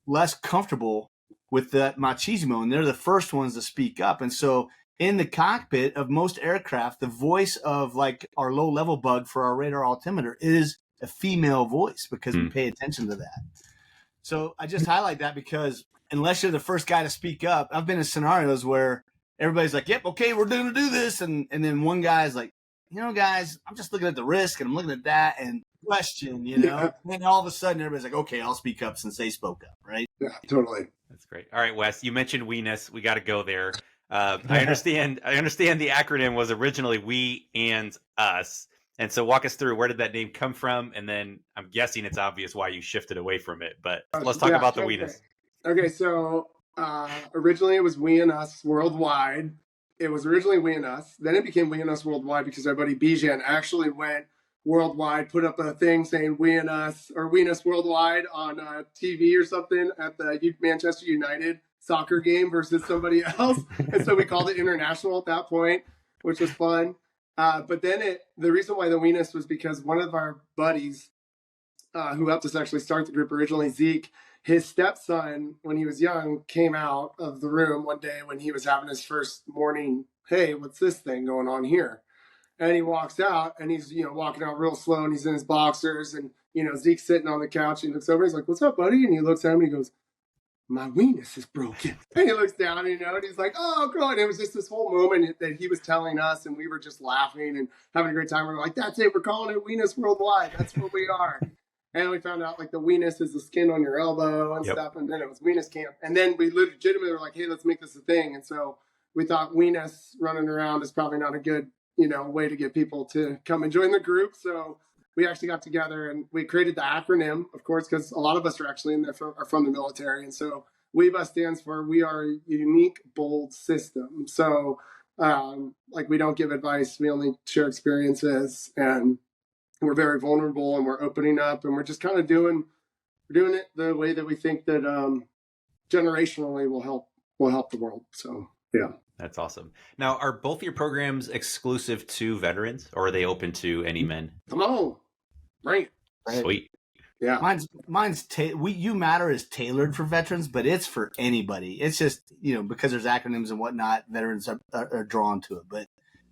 [SPEAKER 4] less comfortable with that machismo, and they're the first ones to speak up. And so in the cockpit of most aircraft, the voice of our low level bug for our radar altimeter is a female voice, because we pay attention to that. So I just highlight that because unless you're the first guy to speak up, I've been in scenarios where everybody's like, "Yep, okay, we're going to do this," and then one guy's like, "Guys, I'm just looking at the risk and I'm looking at that and question, And then all of a sudden everybody's like, "Okay, I'll speak up since they spoke up," right?
[SPEAKER 1] Yeah, totally.
[SPEAKER 2] That's great. All right, Wes, you mentioned Weenus. We got to go there. I understand the acronym was originally We and Us. And so walk us through, where did that name come from? And then I'm guessing it's obvious why you shifted away from it, but let's talk about the Weenus.
[SPEAKER 1] Okay, so originally it was We and Us Worldwide. It was originally We and Us. Then it became We and Us Worldwide because our buddy Bijan actually went worldwide, put up a thing saying We and Us or We and Us Worldwide on TV or something at the Manchester United soccer game versus somebody else. And so we called it international at that point, which was fun. But then the reason why the Weenus was because one of our buddies who helped us actually start the group originally, Zeke, his stepson, when he was young, came out of the room one day when he was having his first morning, "Hey, what's this thing going on here?" And he walks out and he's, walking out real slow and he's in his boxers and, Zeke's sitting on the couch and he looks over and he's like, "What's up, buddy?" And he looks at him and he goes, "My Weenus is broken." And he looks down, and he's like, "Oh, God." And it was just this whole moment that he was telling us, and we were just laughing and having a great time. We were like, "That's it. We're calling it Weenus Worldwide. That's what we are." And we found out the Weenus is the skin on your elbow and stuff. And then it was Weenus Camp. And then we legitimately were like, "Hey, let's make this a thing." And so we thought Weenus running around is probably not a good, way to get people to come and join the group. So we actually got together and we created the acronym, of course, because a lot of us are actually are from the military. And so WEBA stands for We Are a Unique, Bold System. So like we don't give advice, we only share experiences, and we're very vulnerable and we're opening up and we're just kind of doing it the way that we think that generationally will help the world. So yeah.
[SPEAKER 2] That's awesome. Now, are both your programs exclusive to veterans, or are they open to any men?
[SPEAKER 1] Come on, bring it.
[SPEAKER 2] Sweet.
[SPEAKER 1] Yeah.
[SPEAKER 4] Mine's You Matter is tailored for veterans, but it's for anybody. It's just, because there's acronyms and whatnot, veterans are drawn to it. But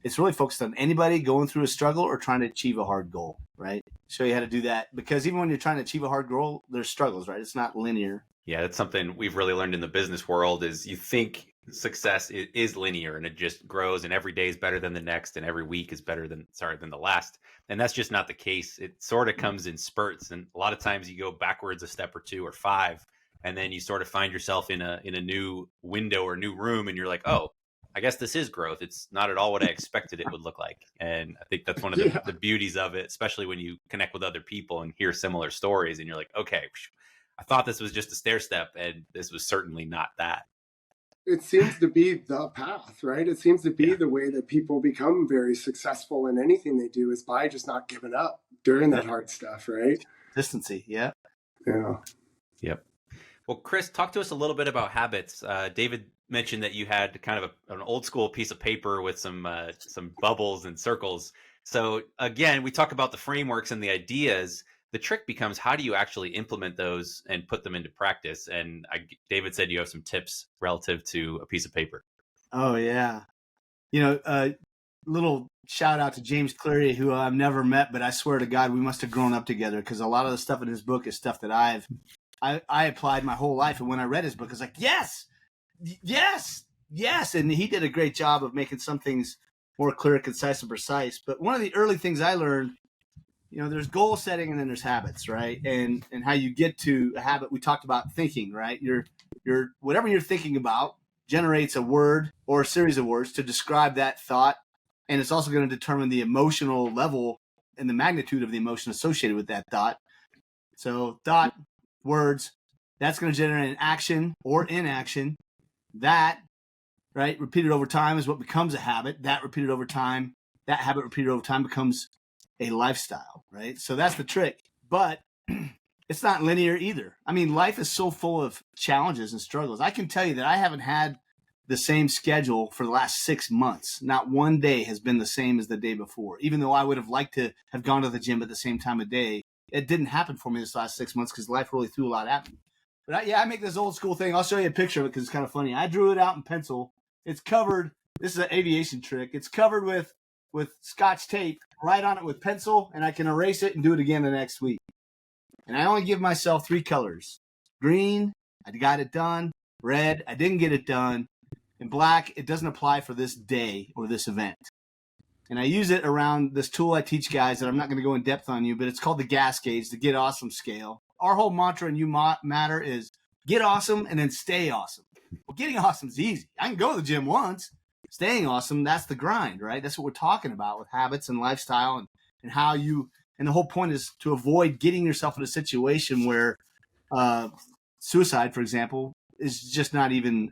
[SPEAKER 4] it's really focused on anybody going through a struggle or trying to achieve a hard goal, right? Show you how to do that. Because even when you're trying to achieve a hard goal, there's struggles, right? It's not linear.
[SPEAKER 2] Yeah, that's something we've really learned in the business world is you think success is linear and it just grows and every day is better than the next and every week is better than the last. And that's just not the case. It sort of comes in spurts. And a lot of times you go backwards a step or two or five, and then you sort of find yourself in a new window or new room and you're like, oh, I guess this is growth. It's not at all what I expected it would look like. And I think that's one of the beauties of it, especially when you connect with other people and hear similar stories and you're like, okay, I thought this was just a stair step and this was certainly not that.
[SPEAKER 1] It seems to be the path, right? It seems to be the way that people become very successful in anything they do is by just not giving up during that hard stuff, right?
[SPEAKER 4] Consistency, yeah.
[SPEAKER 1] Yeah.
[SPEAKER 2] Yep. Well, Chris, talk to us a little bit about habits. David mentioned that you had kind of an old school piece of paper with some bubbles and circles. So again, we talk about the frameworks and the ideas. The trick becomes how do you actually implement those and put them into practice? And David said you have some tips relative to a piece of paper.
[SPEAKER 4] Oh, yeah. Little shout out to James Cleary, who I've never met, but I swear to God, we must have grown up together because a lot of the stuff in his book is stuff that I applied my whole life. And when I read his book, I was like, yes. And he did a great job of making some things more clear, concise, and precise. But one of the early things I learned, there's goal setting and then there's habits, right? And how you get to a habit. We talked about thinking, right? Your whatever you're thinking about generates a word or a series of words to describe that thought. And it's also going to determine the emotional level and the magnitude of the emotion associated with that thought. So thought, words, that's going to generate an action or inaction. That, right, repeated over time is what becomes a habit. That habit repeated over time becomes a lifestyle, right? So that's the trick. But it's not linear either. I mean, life is so full of challenges and struggles. I can tell you that I haven't had the same schedule for the last 6 months. Not one day has been the same as the day before, even though I would have liked to have gone to the gym at the same time of day. It didn't happen for me this last 6 months because life really threw a lot at me. But I make this old school thing. I'll show you a picture of it because it's kind of funny. I drew it out in pencil. It's covered. This is an aviation trick. It's covered with Scotch tape, write on it with pencil, and I can erase it and do it again the next week. And I only give myself 3 colors. Green, I got it done. Red, I didn't get it done. And black, it doesn't apply for this day or this event. And I use it around this tool I teach guys that I'm not going to go in depth on you, but it's called the gas gauge, the Get Awesome scale. Our whole mantra in You Matter is get awesome and then stay awesome. Well, getting awesome is easy. I can go to the gym once. Staying awesome, that's the grind, right? That's what we're talking about with habits and lifestyle and how you, and the whole point is to avoid getting yourself in a situation where suicide, for example, is just not even,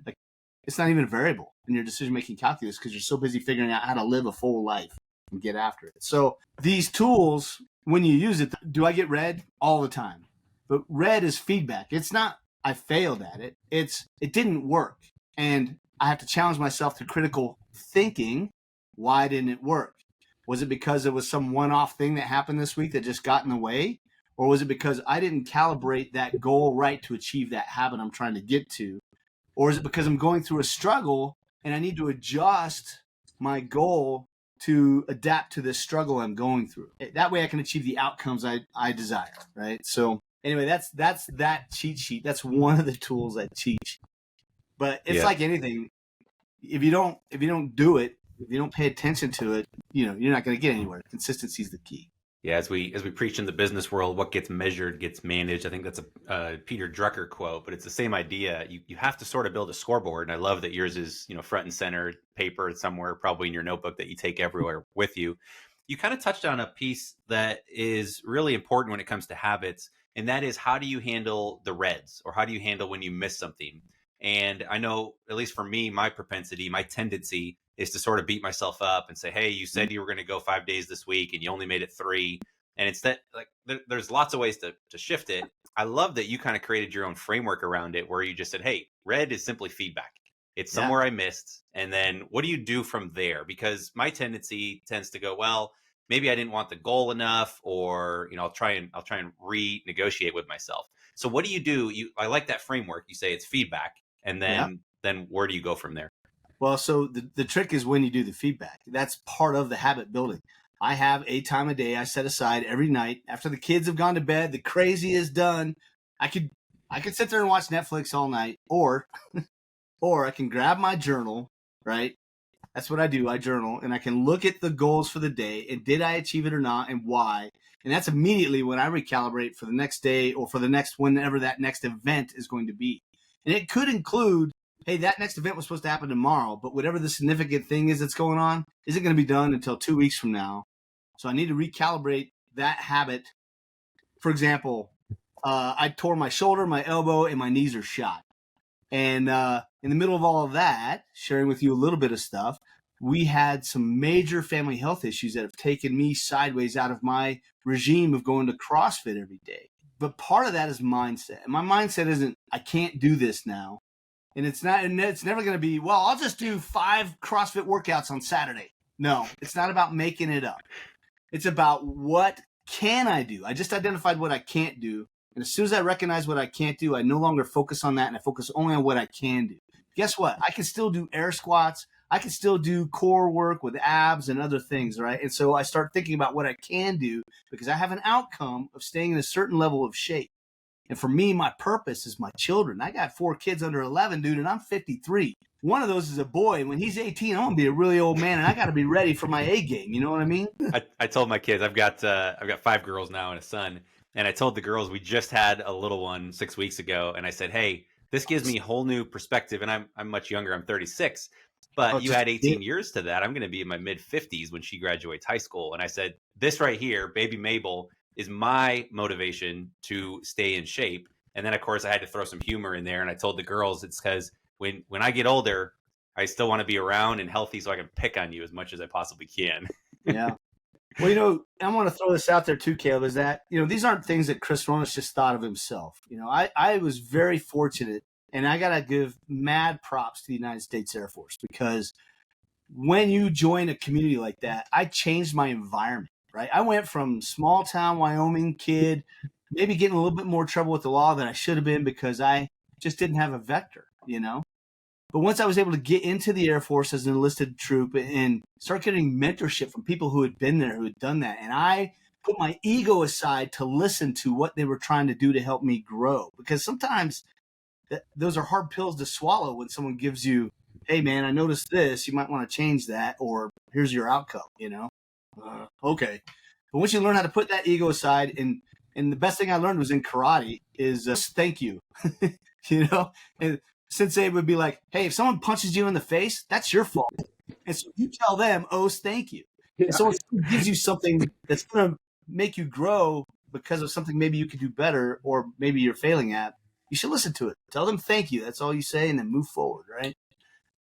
[SPEAKER 4] it's not even a variable in your decision-making calculus because you're so busy figuring out how to live a full life and get after it. So these tools, when you use it, do I get red? All the time. But red is feedback. It's not, I failed at it. It didn't work. And I have to challenge myself through critical thinking. Why didn't it work? Was it because it was some one-off thing that happened this week that just got in the way? Or was it because I didn't calibrate that goal right to achieve that habit I'm trying to get to? Or is it because I'm going through a struggle and I need to adjust my goal to adapt to this struggle I'm going through? That way I can achieve the outcomes I desire, right? So anyway, that's that cheat sheet. That's one of the tools I teach. But it's like anything. If you don't do it, if you don't pay attention to it, you're not going to get anywhere. Consistency is the key.
[SPEAKER 2] Yeah, as we preach in the business world, what gets measured gets managed. I think that's a Peter Drucker quote, but it's the same idea. You have to sort of build a scoreboard, and I love that yours is front and center, paper somewhere, probably in your notebook that you take everywhere with you. you kind of touched on a piece that is really important when it comes to habits, and that is, how do you handle the reds, or how do you handle when you miss something? And I know, at least for me, my propensity, my tendency is to sort of beat myself up and say, hey, you said you were going to go 5 days this week and you only made it 3. And it's that, like, there's lots of ways to shift it. I love that you kind of created your own framework around it, where you just said, hey, red is simply feedback. It's somewhere I missed. And then what do you do from there? Because my tendency tends to go, well, maybe I didn't want the goal enough, or, I'll try and renegotiate with myself. So what do you do? I like that framework. You say it's feedback. And then where do you go from there?
[SPEAKER 4] Well, so the trick is when you do the feedback. That's part of the habit building. I have a time of day I set aside every night after the kids have gone to bed, the crazy is done. I could sit there and watch Netflix all night, or I can grab my journal, right? That's what I do. I journal, and I can look at the goals for the day, and did I achieve it or not, and why? And that's immediately when I recalibrate for the next day, or for the next, whenever that next event is going to be. And it could include, hey, that next event was supposed to happen tomorrow, but whatever the significant thing is that's going on isn't going to be done until 2 weeks from now. So I need to recalibrate that habit. For example, I tore my shoulder, my elbow, and my knees are shot. And in the middle of all of that, sharing with you a little bit of stuff, we had some major family health issues that have taken me sideways out of my regime of going to CrossFit every day. But part of that is mindset. And my mindset isn't, I can't do this now. And it's never going to be, well, I'll just do 5 CrossFit workouts on Saturday. No, it's not about making it up. It's about, what can I do? I just identified what I can't do. And as soon as I recognize what I can't do, I no longer focus on that, and I focus only on what I can do. Guess what? I can still do air squats. I can still do core work with abs and other things, right? And so I start thinking about what I can do, because I have an outcome of staying in a certain level of shape. And for me, my purpose is my children. I got 4 kids under 11, dude, and I'm 53. One of those is a boy. And when he's 18, I'm going to be a really old man, and I got to be ready for my A game. You know what I mean?
[SPEAKER 2] I told my kids, I've got 5 girls now and a son. And I told the girls, we just had a little one 6 weeks ago. And I said, hey, this gives me a whole new perspective. And I'm much younger. I'm 36. But you add 18 years to that. I'm going to be in my mid-50s when she graduates high school. And I said, this right here, baby Mabel, is my motivation to stay in shape. And then, of course, I had to throw some humor in there. And I told the girls, it's because when I get older, I still want to be around and healthy so I can pick on you as much as I possibly can.
[SPEAKER 4] Yeah. Well, I want to throw this out there too, Caleb, is that, these aren't things that Chris Roness just thought of himself. I was very fortunate, and I got to give mad props to the United States Air Force, because when you join a community like that, I changed my environment, right? I went from small town Wyoming kid, maybe getting a little bit more trouble with the law than I should have been, because I just didn't have a vector, But once I was able to get into the Air Force as an enlisted troop and start getting mentorship from people who had been there, who had done that, and I put my ego aside to listen to what they were trying to do to help me grow. Because sometimes those are hard pills to swallow when someone gives you, hey, man, I noticed this. You might want to change that, or here's your outcome, Okay. But once you learn how to put that ego aside, and the best thing I learned was in karate is thank you, and Sensei would be like, hey, if someone punches you in the face, that's your fault. And so you tell them, oh, thank you. Yeah. And so if someone gives you something that's going to make you grow because of something maybe you could do better, or maybe you're failing at, you should listen to it. Tell them thank you. That's all you say, and then move forward, right?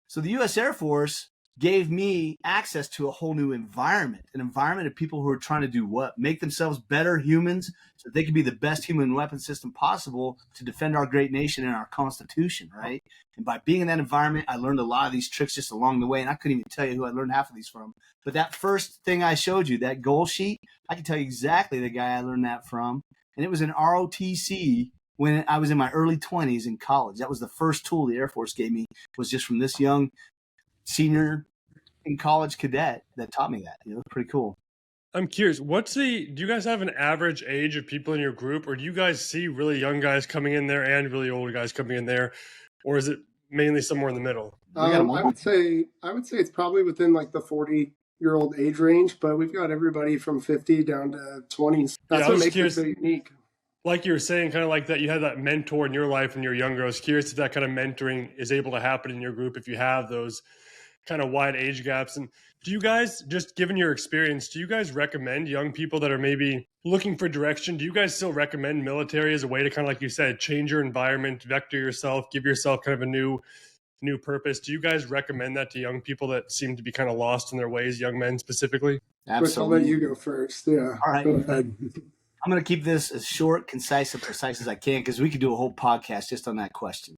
[SPEAKER 4] So the U.S. Air Force gave me access to a whole new environment, an environment of people who are trying to do what? Make themselves better humans so that they can be the best human weapon system possible to defend our great nation and our Constitution, right? And by being in that environment, I learned a lot of these tricks just along the way, and I couldn't even tell you who I learned half of these from. But that first thing I showed you, that goal sheet, I can tell you exactly the guy I learned that from, and it was an ROTC when I was in my early 20s in college. That was the first tool the Air Force gave me, was just from this young senior in college cadet that taught me that. It was pretty cool.
[SPEAKER 3] I'm curious, do you guys have an average age of people in your group, or do you guys see really young guys coming in there and really old guys coming in there, or is it mainly somewhere in the middle?
[SPEAKER 1] I would say it's probably within like the 40-year-old age range, but we've got everybody from 50 down to 20s. That's what makes it so unique.
[SPEAKER 3] Like you were saying, kind of like that, you had that mentor in your life when you were younger. I was curious if that kind of mentoring is able to happen in your group, if you have those kind of wide age gaps. And do you guys, just given your experience, do you guys recommend young people that are maybe looking for direction? Do you guys still recommend military as a way to kind of, like you said, change your environment, vector yourself, give yourself kind of a new purpose? Do you guys recommend that to young people that seem to be kind of lost in their ways, young men specifically?
[SPEAKER 1] Chris, I'll let you go first. Yeah.
[SPEAKER 4] All right.
[SPEAKER 1] Go ahead.
[SPEAKER 4] I'm going to keep this as short, concise, and precise as I can because we could do a whole podcast just on that question.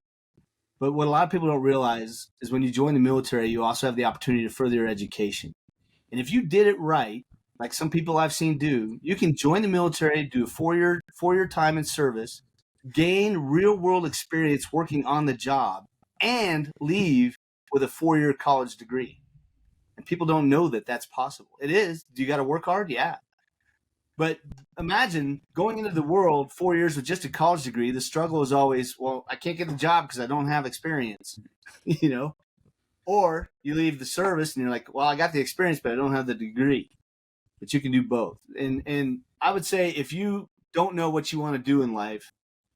[SPEAKER 4] But what a lot of people don't realize is when you join the military, you also have the opportunity to further your education. And if you did it right, like some people I've seen do, you can join the military, do a four-year time in service, gain real-world experience working on the job, and leave with a 4-year college degree. And people don't know that that's possible. It is. Do you got to work hard? Yeah. But imagine going into the world 4 years with just a college degree. The struggle is always, well, I can't get the job because I don't have experience, you know? Or you leave the service and you're like, well, I got the experience, but I don't have the degree. But you can do both. And I would say if you don't know what you want to do in life,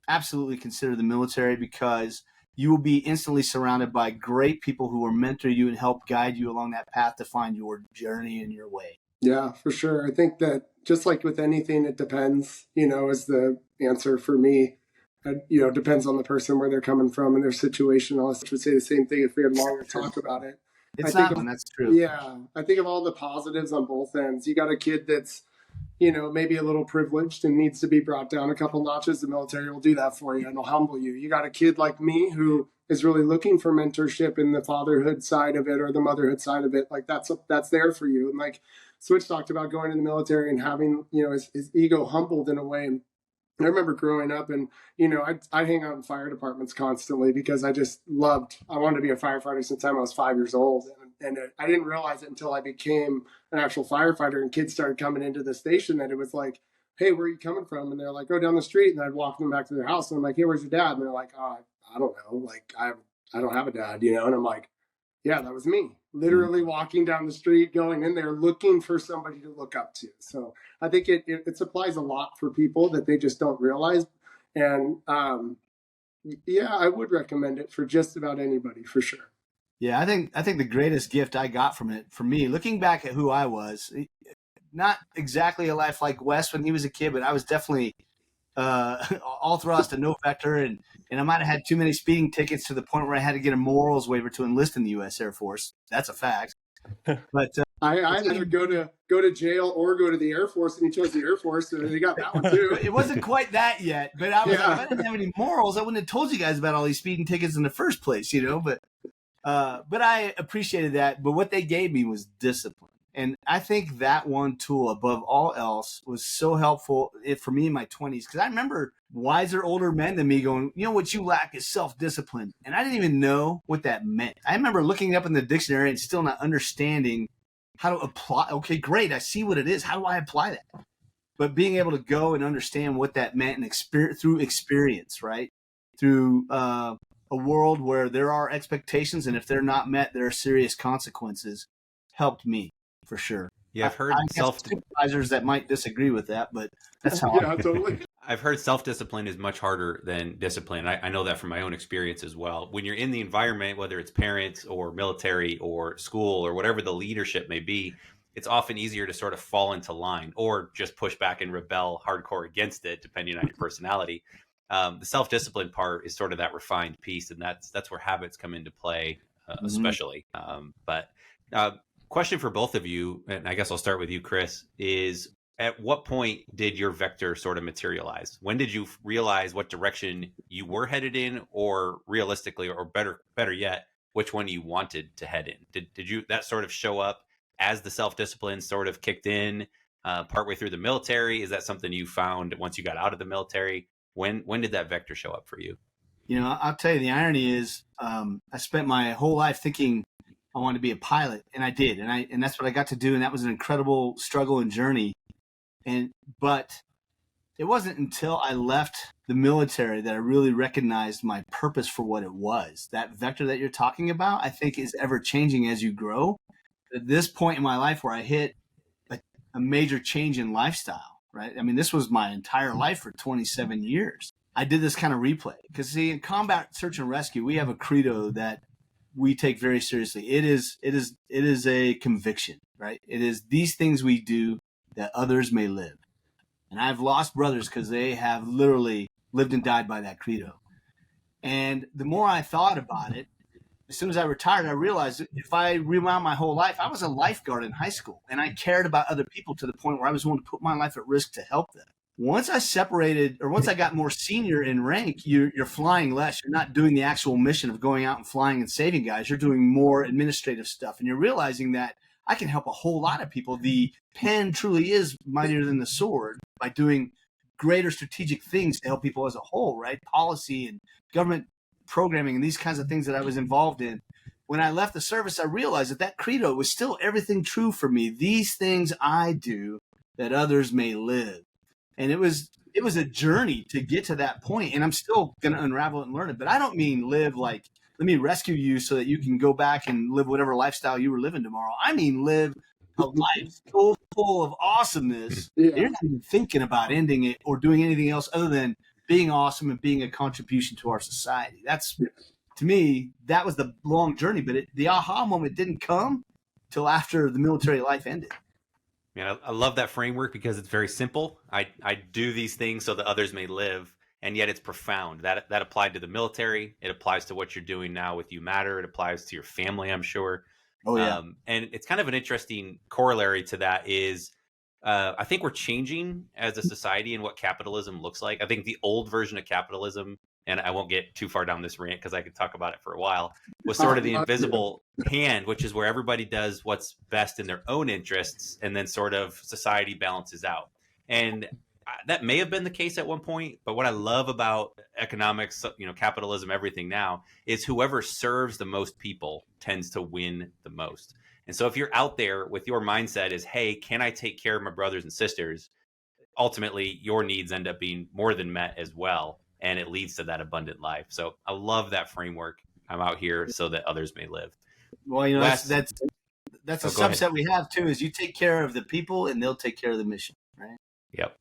[SPEAKER 4] absolutely consider the military because you will be instantly surrounded by great people who will mentor you and help guide you along that path to find your journey and your way.
[SPEAKER 1] Yeah, for sure. I think that just like with anything, it depends, is the answer for me. Depends on the person, where they're coming from and their situation. I would say the same thing if we had longer talk about it.
[SPEAKER 4] It's not one, that's true.
[SPEAKER 1] Yeah. I think of all the positives on both ends. You got a kid that's, maybe a little privileged and needs to be brought down a couple notches. The military will do that for you and it'll humble you. You got a kid like me who is really looking for mentorship in the fatherhood side of it or the motherhood side of it. Like that's there for you. And like Switch talked about going in the military and having, his ego humbled in a way. And I remember growing up and, I'd hang out in fire departments constantly because I wanted to be a firefighter since the time I was 5 years old. And I didn't realize it until I became an actual firefighter and kids started coming into the station that it was like, hey, where are you coming from? And they're like, go down the street. And I'd walk them back to their house. And I'm like, hey, where's your dad? And they're like, oh, I don't know. Like, I don't have a dad, And I'm like, yeah, that was me. Literally walking down the street, going in there, looking for somebody to look up to. So I think it supplies a lot for people that they just don't realize. And I would recommend it for just about anybody, for sure.
[SPEAKER 4] Yeah, I think the greatest gift I got from it, for me, looking back at who I was, not exactly a life like Wes when he was a kid, but I was definitely all thrust and no vector, and I might have had too many speeding tickets to the point where I had to get a morals waiver to enlist in the U.S. Air Force. That's a fact. But
[SPEAKER 1] I either go to jail or go to the Air Force, and he chose the Air Force, so they got that one too.
[SPEAKER 4] It wasn't quite that yet, but I was like, if I didn't have any morals, I wouldn't have told you guys about all these speeding tickets in the first place, But I appreciated that. But what they gave me was discipline. And I think that one tool above all else was so helpful for me in my 20s. Because I remember wiser, older men than me going, what you lack is self-discipline. And I didn't even know what that meant. I remember looking it up in the dictionary and still not understanding how to apply. Okay, great. I see what it is. How do I apply that? But being able to go and understand what that meant and through experience, right? Through a world where there are expectations, and if they're not met, there are serious consequences, helped me for sure.
[SPEAKER 2] Yeah, I've heard
[SPEAKER 4] supervisors that might disagree with that, but that's how
[SPEAKER 1] totally.
[SPEAKER 2] I've heard self-discipline is much harder than discipline. I know that from my own experience as well. When you're in the environment, whether it's parents or military or school or whatever the leadership may be, it's often easier to sort of fall into line or just push back and rebel hardcore against it, depending on your personality. The self-discipline part is sort of that refined piece, and that's where habits come into play, especially. But question for both of you, and I guess I'll start with you, Chris, is at what point did your vector sort of materialize? When did you realize what direction you were headed in, or realistically, or better yet, which one you wanted to head in? Did you that sort of show up as the self-discipline sort of kicked in partway through the military? Is that something you found once you got out of the military? When did that vector show up for you?
[SPEAKER 4] I'll tell you, the irony is I spent my whole life thinking I wanted to be a pilot, and I did, and that's what I got to do, and that was an incredible struggle and journey. But it wasn't until I left the military that I really recognized my purpose for what it was. That vector that you're talking about, I think, is ever changing as you grow. At this point in my life where I hit a major change in lifestyle, right? I mean, this was my entire life for 27 years. I did this kind of replay because, see, in combat search and rescue, we have a credo that we take very seriously. It is a conviction, right? It is these things we do that others may live. And I've lost brothers because they have literally lived and died by that credo. And the more I thought about it, as soon as I retired, I realized if I rewound my whole life, I was a lifeguard in high school, and I cared about other people to the point where I was willing to put my life at risk to help them. Once I got more senior in rank, you're flying less. You're not doing the actual mission of going out and flying and saving guys. You're doing more administrative stuff, and you're realizing that I can help a whole lot of people. The pen truly is mightier than the sword by doing greater strategic things to help people as a whole, right? Policy and government programming and these kinds of things that I was involved in. When I left the service, I realized that credo was still everything true for me. These things I do that others may live. And it was a journey to get to that point, and I'm still going to unravel it and learn it. But I don't mean live like, let me rescue you so that you can go back and live whatever lifestyle you were living tomorrow. I mean live a life so full of awesomeness. Yeah. You're not even thinking about ending it or doing anything else other than being awesome and being a contribution to our society. That's, to me, that was the long journey. But the aha moment didn't come till after the military life ended.
[SPEAKER 2] Man, I love that framework because it's very simple. I do these things so that others may live, and yet it's profound. That applied to the military. It applies to what you're doing now with You Matter. It applies to your family, I'm sure.
[SPEAKER 4] Oh, yeah.
[SPEAKER 2] And it's kind of an interesting corollary to that is I think we're changing as a society and what capitalism looks like. I think the old version of capitalism, and I won't get too far down this rant because I could talk about it for a while, was sort of the invisible hand, which is where everybody does what's best in their own interests, and then sort of society balances out. And that may have been the case at one point, but what I love about economics, capitalism, everything now, is whoever serves the most people tends to win the most. And so if you're out there with your mindset is, hey, can I take care of my brothers and sisters? Ultimately, your needs end up being more than met as well. And it leads to that abundant life. So I love that framework. I'm out here so that others may live.
[SPEAKER 4] Well, Wes, that's a subset we have too, is you take care of the people and they'll take care of the mission, right?
[SPEAKER 2] Yep.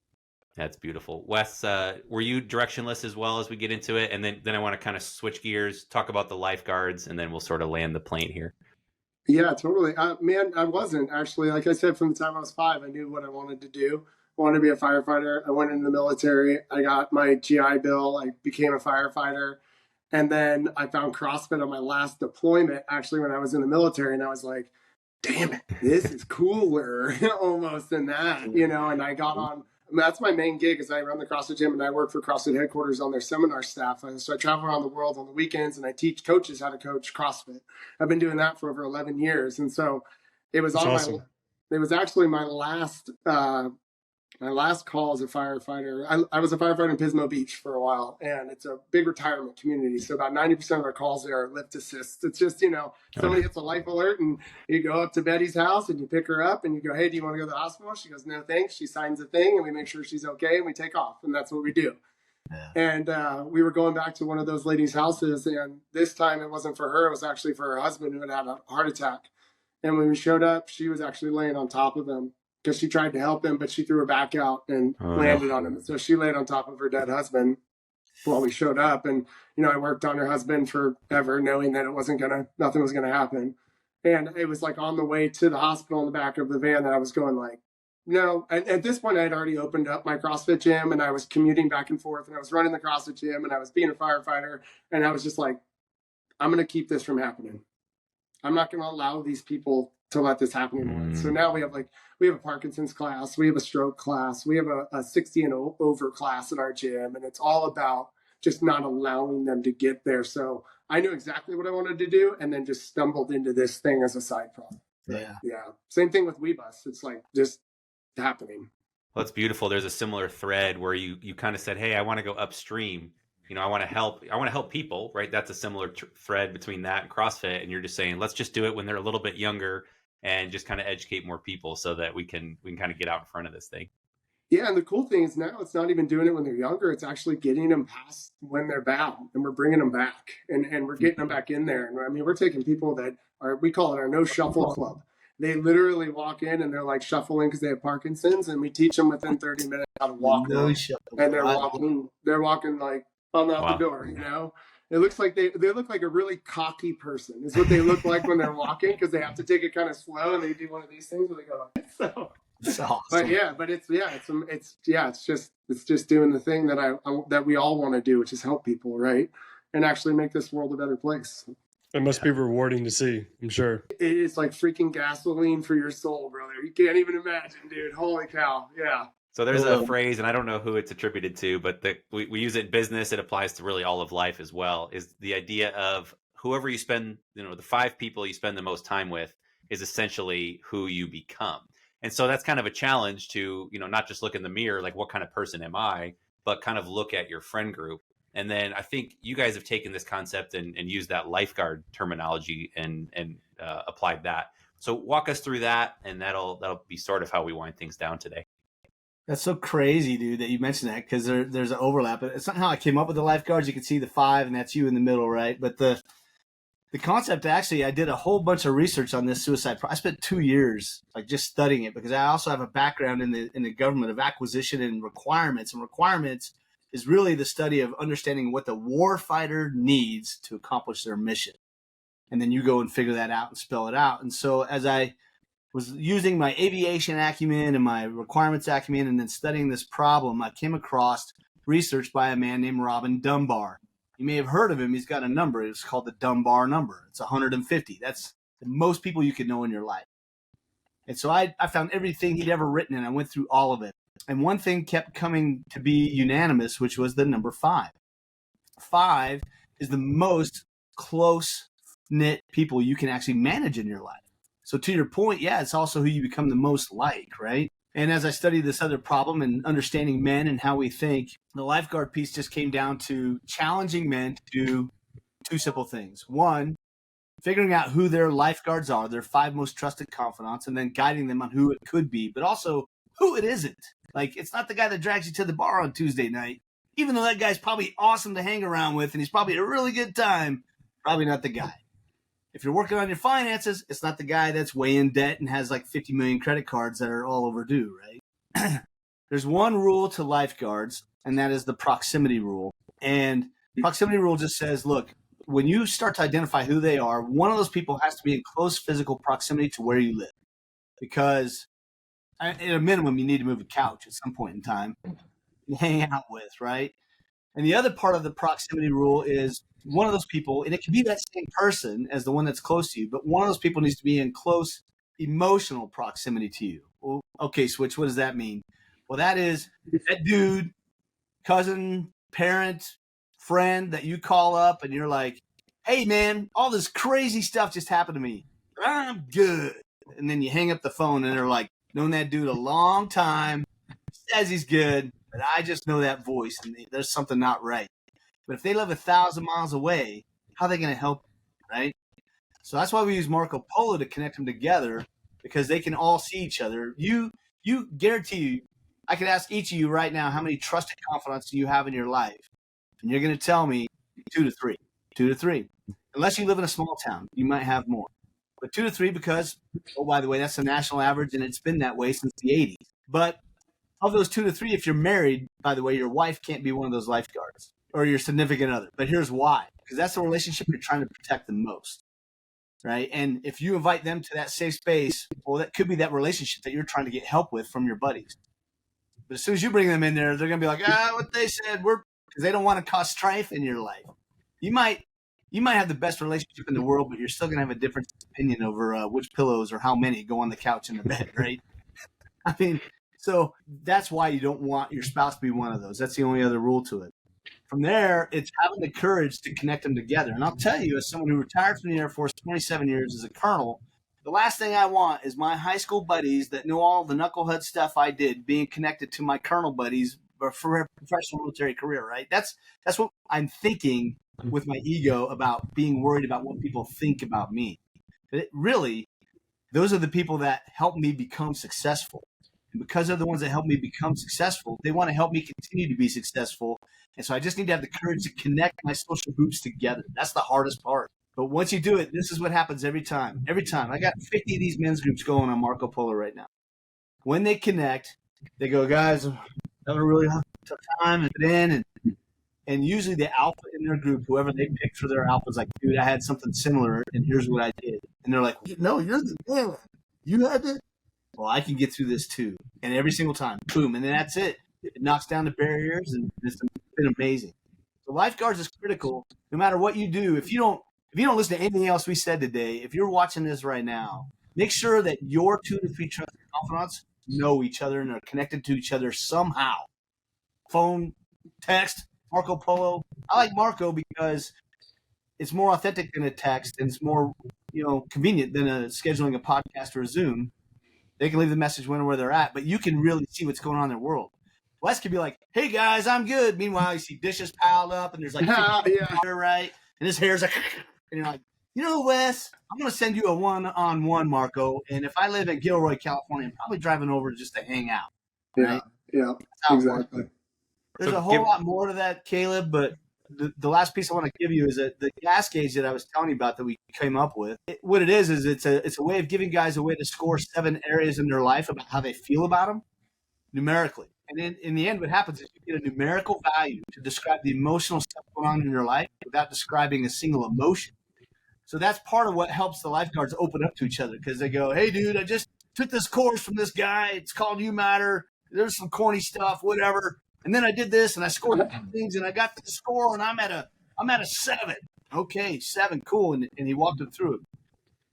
[SPEAKER 2] That's beautiful. Wes, were you directionless as well as we get into it? And then I want to kind of switch gears, talk about the lifeguards, and then we'll sort of land the plane here.
[SPEAKER 1] Yeah, totally. Man, I wasn't actually. Like I said, from the time I was 5, I knew what I wanted to do. I wanted to be a firefighter. I went into the military. I got my GI Bill. I became a firefighter. And then I found CrossFit on my last deployment, actually, when I was in the military. And I was like, damn it, this is cooler almost than that, and I got on. That's my main gig is I run the CrossFit gym and I work for CrossFit headquarters on their seminar staff. So I travel around the world on the weekends and I teach coaches how to coach CrossFit. I've been doing that for over 11 years. And so it was awesome. It was actually my last call as a firefighter. I was a firefighter in Pismo Beach for a while, and it's a big retirement community. So about 90% of our calls there are lift assists. It's just, somebody gets a life alert and you go up to Betty's house and you pick her up and you go, hey, do you want to go to the hospital? She goes, no, thanks. She signs a thing and we make sure she's okay and we take off. And that's what we do. Yeah. And we were going back to one of those ladies' houses, and this time it wasn't for her. It was actually for her husband who had a heart attack. And when we showed up, she was actually laying on top of him, because she tried to help him, but she threw her back out and landed on him. So she laid on top of her dead husband while we showed up. And, I worked on her husband forever, knowing that nothing was going to happen. And it was like on the way to the hospital in the back of the van that I was going like, no. And at this point I had already opened up my CrossFit gym and I was commuting back and forth and I was running the CrossFit gym and I was being a firefighter. And I was just like, I'm going to keep this from happening. I'm not going to allow these people to let this happen anymore. So now we have a Parkinson's class, we have a stroke class, we have a 60 and over class at our gym, and it's all about just not allowing them to get there. So I knew exactly what I wanted to do, and then just stumbled into this thing as a side project. Yeah. Same thing with WeBus. It's like just happening.
[SPEAKER 2] Well, it's beautiful. There's a similar thread where you kind of said, hey, I want to go upstream. I want to help people, right? That's a similar thread between that and CrossFit. And you're just saying, let's just do it when they're a little bit younger and just kind of educate more people so that we can kind of get out in front of this thing.
[SPEAKER 1] Yeah. And the cool thing is now it's not even doing it when they're younger. It's actually getting them past when they're bad, and we're bringing them back and we're getting them back in there. And I mean, we're taking people that we call it our no shuffle club. They literally walk in and they're like shuffling because they have Parkinson's, and we teach them within 30 minutes how to walk. And they're walking like on out the door, It looks like they look like a really cocky person is what they look like when they're walking, because they have to take it kind of slow and they do one of these things where they go like so.
[SPEAKER 4] It's awesome.
[SPEAKER 1] But it's just doing the thing that we all want to do, which is help people, right? And actually make this world a better place.
[SPEAKER 3] It must be rewarding to see, I'm sure.
[SPEAKER 1] It's like freaking gasoline for your soul, brother. You can't even imagine, dude. Holy cow. Yeah.
[SPEAKER 2] So there's a phrase, and I don't know who it's attributed to, but we use it in business. It applies to really all of life as well, is the idea of whoever you spend, the 5 people you spend the most time with is essentially who you become. And so that's kind of a challenge to, not just look in the mirror, like what kind of person am I, but kind of look at your friend group. And then I think you guys have taken this concept and used that lifeguard terminology and applied that. So walk us through that, and that'll be sort of how we wind things down today.
[SPEAKER 4] That's so crazy, dude, that you mentioned that, because there's an overlap. It's not how I came up with the lifeguards. You can see the 5, and that's you in the middle, right? But the concept, actually, I did a whole bunch of research on this suicide. I spent 2 years just studying it, because I also have a background in the government of acquisition and requirements. And requirements is really the study of understanding what the warfighter needs to accomplish their mission. And then you go and figure that out and spell it out. And so as I was using my aviation acumen and my requirements acumen and then studying this problem, I came across research by a man named Robin Dunbar. You may have heard of him. He's got a number. It's called the Dunbar number. It's 150. That's the most people you could know in your life. And so I found everything he'd ever written, and I went through all of it. And one thing kept coming to be unanimous, which was the number 5. 5 is the most close-knit people you can actually manage in your life. So to your point, yeah, it's also who you become the most like, right? And as I studied this other problem and understanding men and how we think, the lifeguard piece just came down to challenging men to do 2 simple things. 1, figuring out who their lifeguards are, their 5 most trusted confidants, and then guiding them on who it could be, but also who it isn't. Like, it's not the guy that drags you to the bar on Tuesday night, even though that guy's probably awesome to hang around with and he's probably a really good time, probably not the guy. If you're working on your finances, it's not the guy that's way in debt and has 50 million credit cards that are all overdue, right? There's one rule to lifeguards, and that is the proximity rule. And proximity rule just says, look, when you start to identify who they are, one of those people has to be in close physical proximity to where you live. Because at a minimum, you need to move a couch at some point in time and hang out with, right? And the other part of the proximity rule is one of those people, and it can be that same person as the one that's close to you, but one of those people needs to be in close emotional proximity to you. Well, okay, Switch, what does that mean? Well, that is that dude, cousin, parent, friend that you call up and you're like, hey, man, all this crazy stuff just happened to me. I'm good. And then you hang up the phone and they're like, known that dude a long time, says he's good, but I just know that voice and there's something not right. But if they live 1,000 miles away, how are they going to help you, right? So that's why we use Marco Polo to connect them together, because they can all see each other. You guarantee you, I could ask each of you right now, how many trusted confidants do you have in your life? And you're going to tell me 2 to 3. 2 to 3. Unless you live in a small town, you might have more. But 2 to 3 because, oh, by the way, that's the national average, and it's been that way since the 80s. But of those 2 to 3, if you're married, by the way, your wife can't be one of those lifeguards or your significant other. But here's why. Because that's the relationship you're trying to protect the most, right? And if you invite them to that safe space, well, that could be that relationship that you're trying to get help with from your buddies. But as soon as you bring them in there, they're going to be like, what they said, because they don't want to cause strife in your life. You might have the best relationship in the world, but you're still going to have a different opinion over which pillows or how many go on the couch in the bed, right? I mean, so that's why you don't want your spouse to be one of those. That's the only other rule to it. From there, it's having the courage to connect them together. And I'll tell you, as someone who retired from the Air Force 27 years as a colonel, the last thing I want is my high school buddies that know all the knucklehead stuff I did being connected to my colonel buddies for a professional military career, right? That's what I'm thinking with my ego about being worried about what people think about me. But really, those are the people that help me become successful. And because they're the ones that help me become successful, they want to help me continue to be successful. And so I just need to have the courage to connect my social groups together. That's the hardest part. But once you do it, this is what happens every time. Every time. I got 50 of these men's groups going on Marco Polo right now. When they connect, they go, guys, I'm having a really tough time and And usually the alpha in their group, whoever they picked for their alpha, is like, dude, I had something similar, and here's what I did. And they're like, no, you're the man. You had it. Well, I can get through this too. And every single time, boom, and then that's it. It knocks down the barriers, and it's been amazing. So lifeguards is critical. No matter what you do, if you don't listen to anything else we said today, if you're watching this right now, make sure that your 2 to 3 trusted confidants know each other and are connected to each other somehow. Phone, text, Marco Polo. I like Marco because it's more authentic than a text, and it's more, convenient than scheduling a podcast or a Zoom. They can leave the message when or where they're at, but you can really see what's going on in their world. Wes could be like, "Hey guys, I'm good." Meanwhile, you see dishes piled up, and there's like, right, and his hair's like, and you're like, Wes, I'm gonna send you a one-on-one, Marco, and if I live in Gilroy, California, I'm probably driving over just to hang out. Right?
[SPEAKER 1] Yeah, exactly.
[SPEAKER 4] There's a whole lot more to that, Caleb, but the last piece I want to give you is that the gas gauge that I was telling you about that we came up with. What it is it's a way of giving guys a way to score 7 areas in their life about how they feel about them numerically. And in the end, what happens is you get a numerical value to describe the emotional stuff going on in your life without describing a single emotion. So that's part of what helps the lifeguards open up to each other, because they go, "Hey, dude, I just took this course from this guy. It's called You Matter. There's some corny stuff, whatever. And then I did this, and I scored things, and I got the score, and I'm at a 7. Okay, 7, cool." And he walked them through it.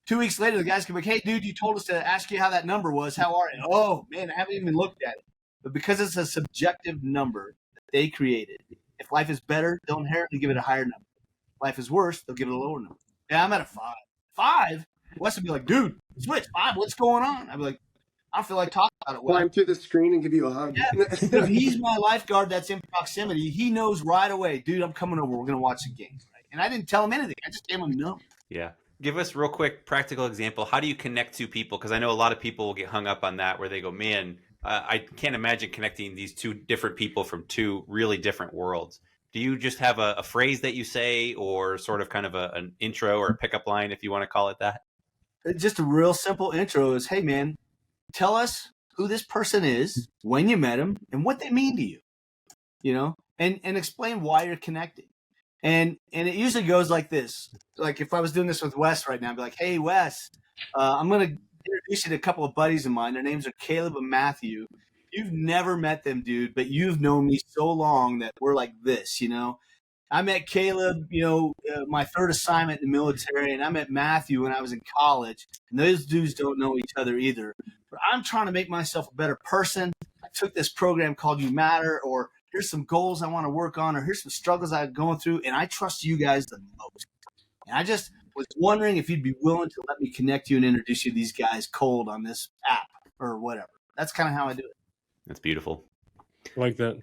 [SPEAKER 4] 2 weeks later, the guys come like, "Hey, dude, you told us to ask you how that number was. How are you?" "Oh, man, I haven't even looked at it." But because it's a subjective number that they created, if life is better, they'll inherently give it a higher number. If life is worse, they'll give it a lower number. Yeah, I'm at a 5. 5? Wes would be like, "Dude, switch 5. What's going on?" I'd be like, "I don't feel like talking about it."
[SPEAKER 1] Climb through the screen and give you a hug.
[SPEAKER 4] Yeah. If he's my lifeguard that's in proximity, he knows right away, "Dude, I'm coming over. We're going to watch the game." Right? And I didn't tell him anything. I just gave him a number.
[SPEAKER 2] Yeah. Give us real quick practical example. How do you connect 2 people? Because I know a lot of people will get hung up on that, where they go, "Man, I can't imagine connecting these 2 different people from 2 really different worlds." Do you just have a phrase that you say, or sort of kind of an intro or a pickup line, if you want to call it that?
[SPEAKER 4] Just a real simple intro is, "Hey, man, tell us who this person is, when you met them, and what they mean to you, and explain why you're connecting." And it usually goes like this. Like if I was doing this with Wes right now, I'd be like, "Hey, Wes, I'm going to introduce you to a couple of buddies of mine. Their names are Caleb and Matthew. You've never met them, dude, but you've known me so long that we're like this, I met Caleb, my 3rd assignment in the military, and I met Matthew when I was in college. And those dudes don't know each other either. But I'm trying to make myself a better person. I took this program called You Matter, or here's some goals I want to work on, or here's some struggles I'm going through, and I trust you guys the most. And I just was wondering if you'd be willing to let me connect you and introduce you to these guys cold on this app or whatever." That's kind of how I do it.
[SPEAKER 2] That's beautiful.
[SPEAKER 3] I like that.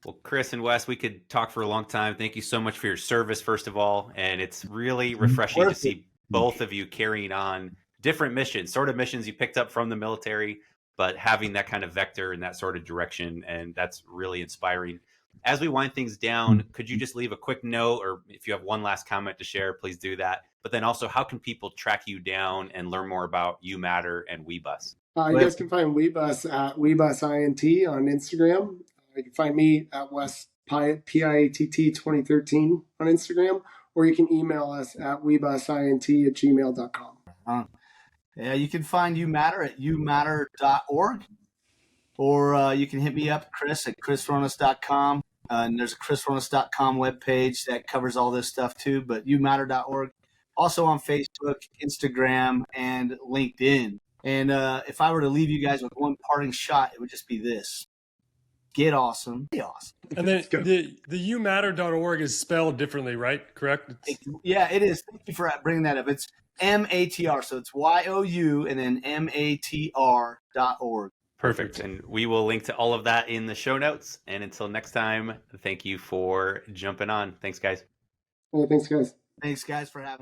[SPEAKER 2] Well, Chris and Wes, we could talk for a long time. Thank you so much for your service, first of all. And it's really refreshing to see both of you carrying on different missions, sort of missions you picked up from the military, but having that kind of vector and that sort of direction. And that's really inspiring. As we wind things down, could you just leave a quick note, or if you have one last comment to share, please do that. But then also, how can people track you down and learn more about You Matter and WeBus?
[SPEAKER 1] You guys can find WeBus at WeBusINT on Instagram. You can find me at Wes Piatt, Piatt 2013 on Instagram, or you can email us at webusint@gmail.com.
[SPEAKER 4] Yeah, you can find You Matter at youmatter.org, or you can hit me up, Chris, at chrisroness.com. And there's a chrisroness.com webpage that covers all this stuff too, but youmatter.org. Also on Facebook, Instagram, and LinkedIn. And if I were to leave you guys with one parting shot, it would just be this: get awesome. Be awesome.
[SPEAKER 3] And then the youmatter.org is spelled differently, right? Correct?
[SPEAKER 4] Yeah, it is. Thank you for bringing that up. It's MATR. So it's YOU and then MATR.org.
[SPEAKER 2] Perfect. And we will link to all of that in the show notes. And until next time, thank you for jumping on. Thanks, guys.
[SPEAKER 1] Thanks, guys.
[SPEAKER 4] Thanks, guys, for having us.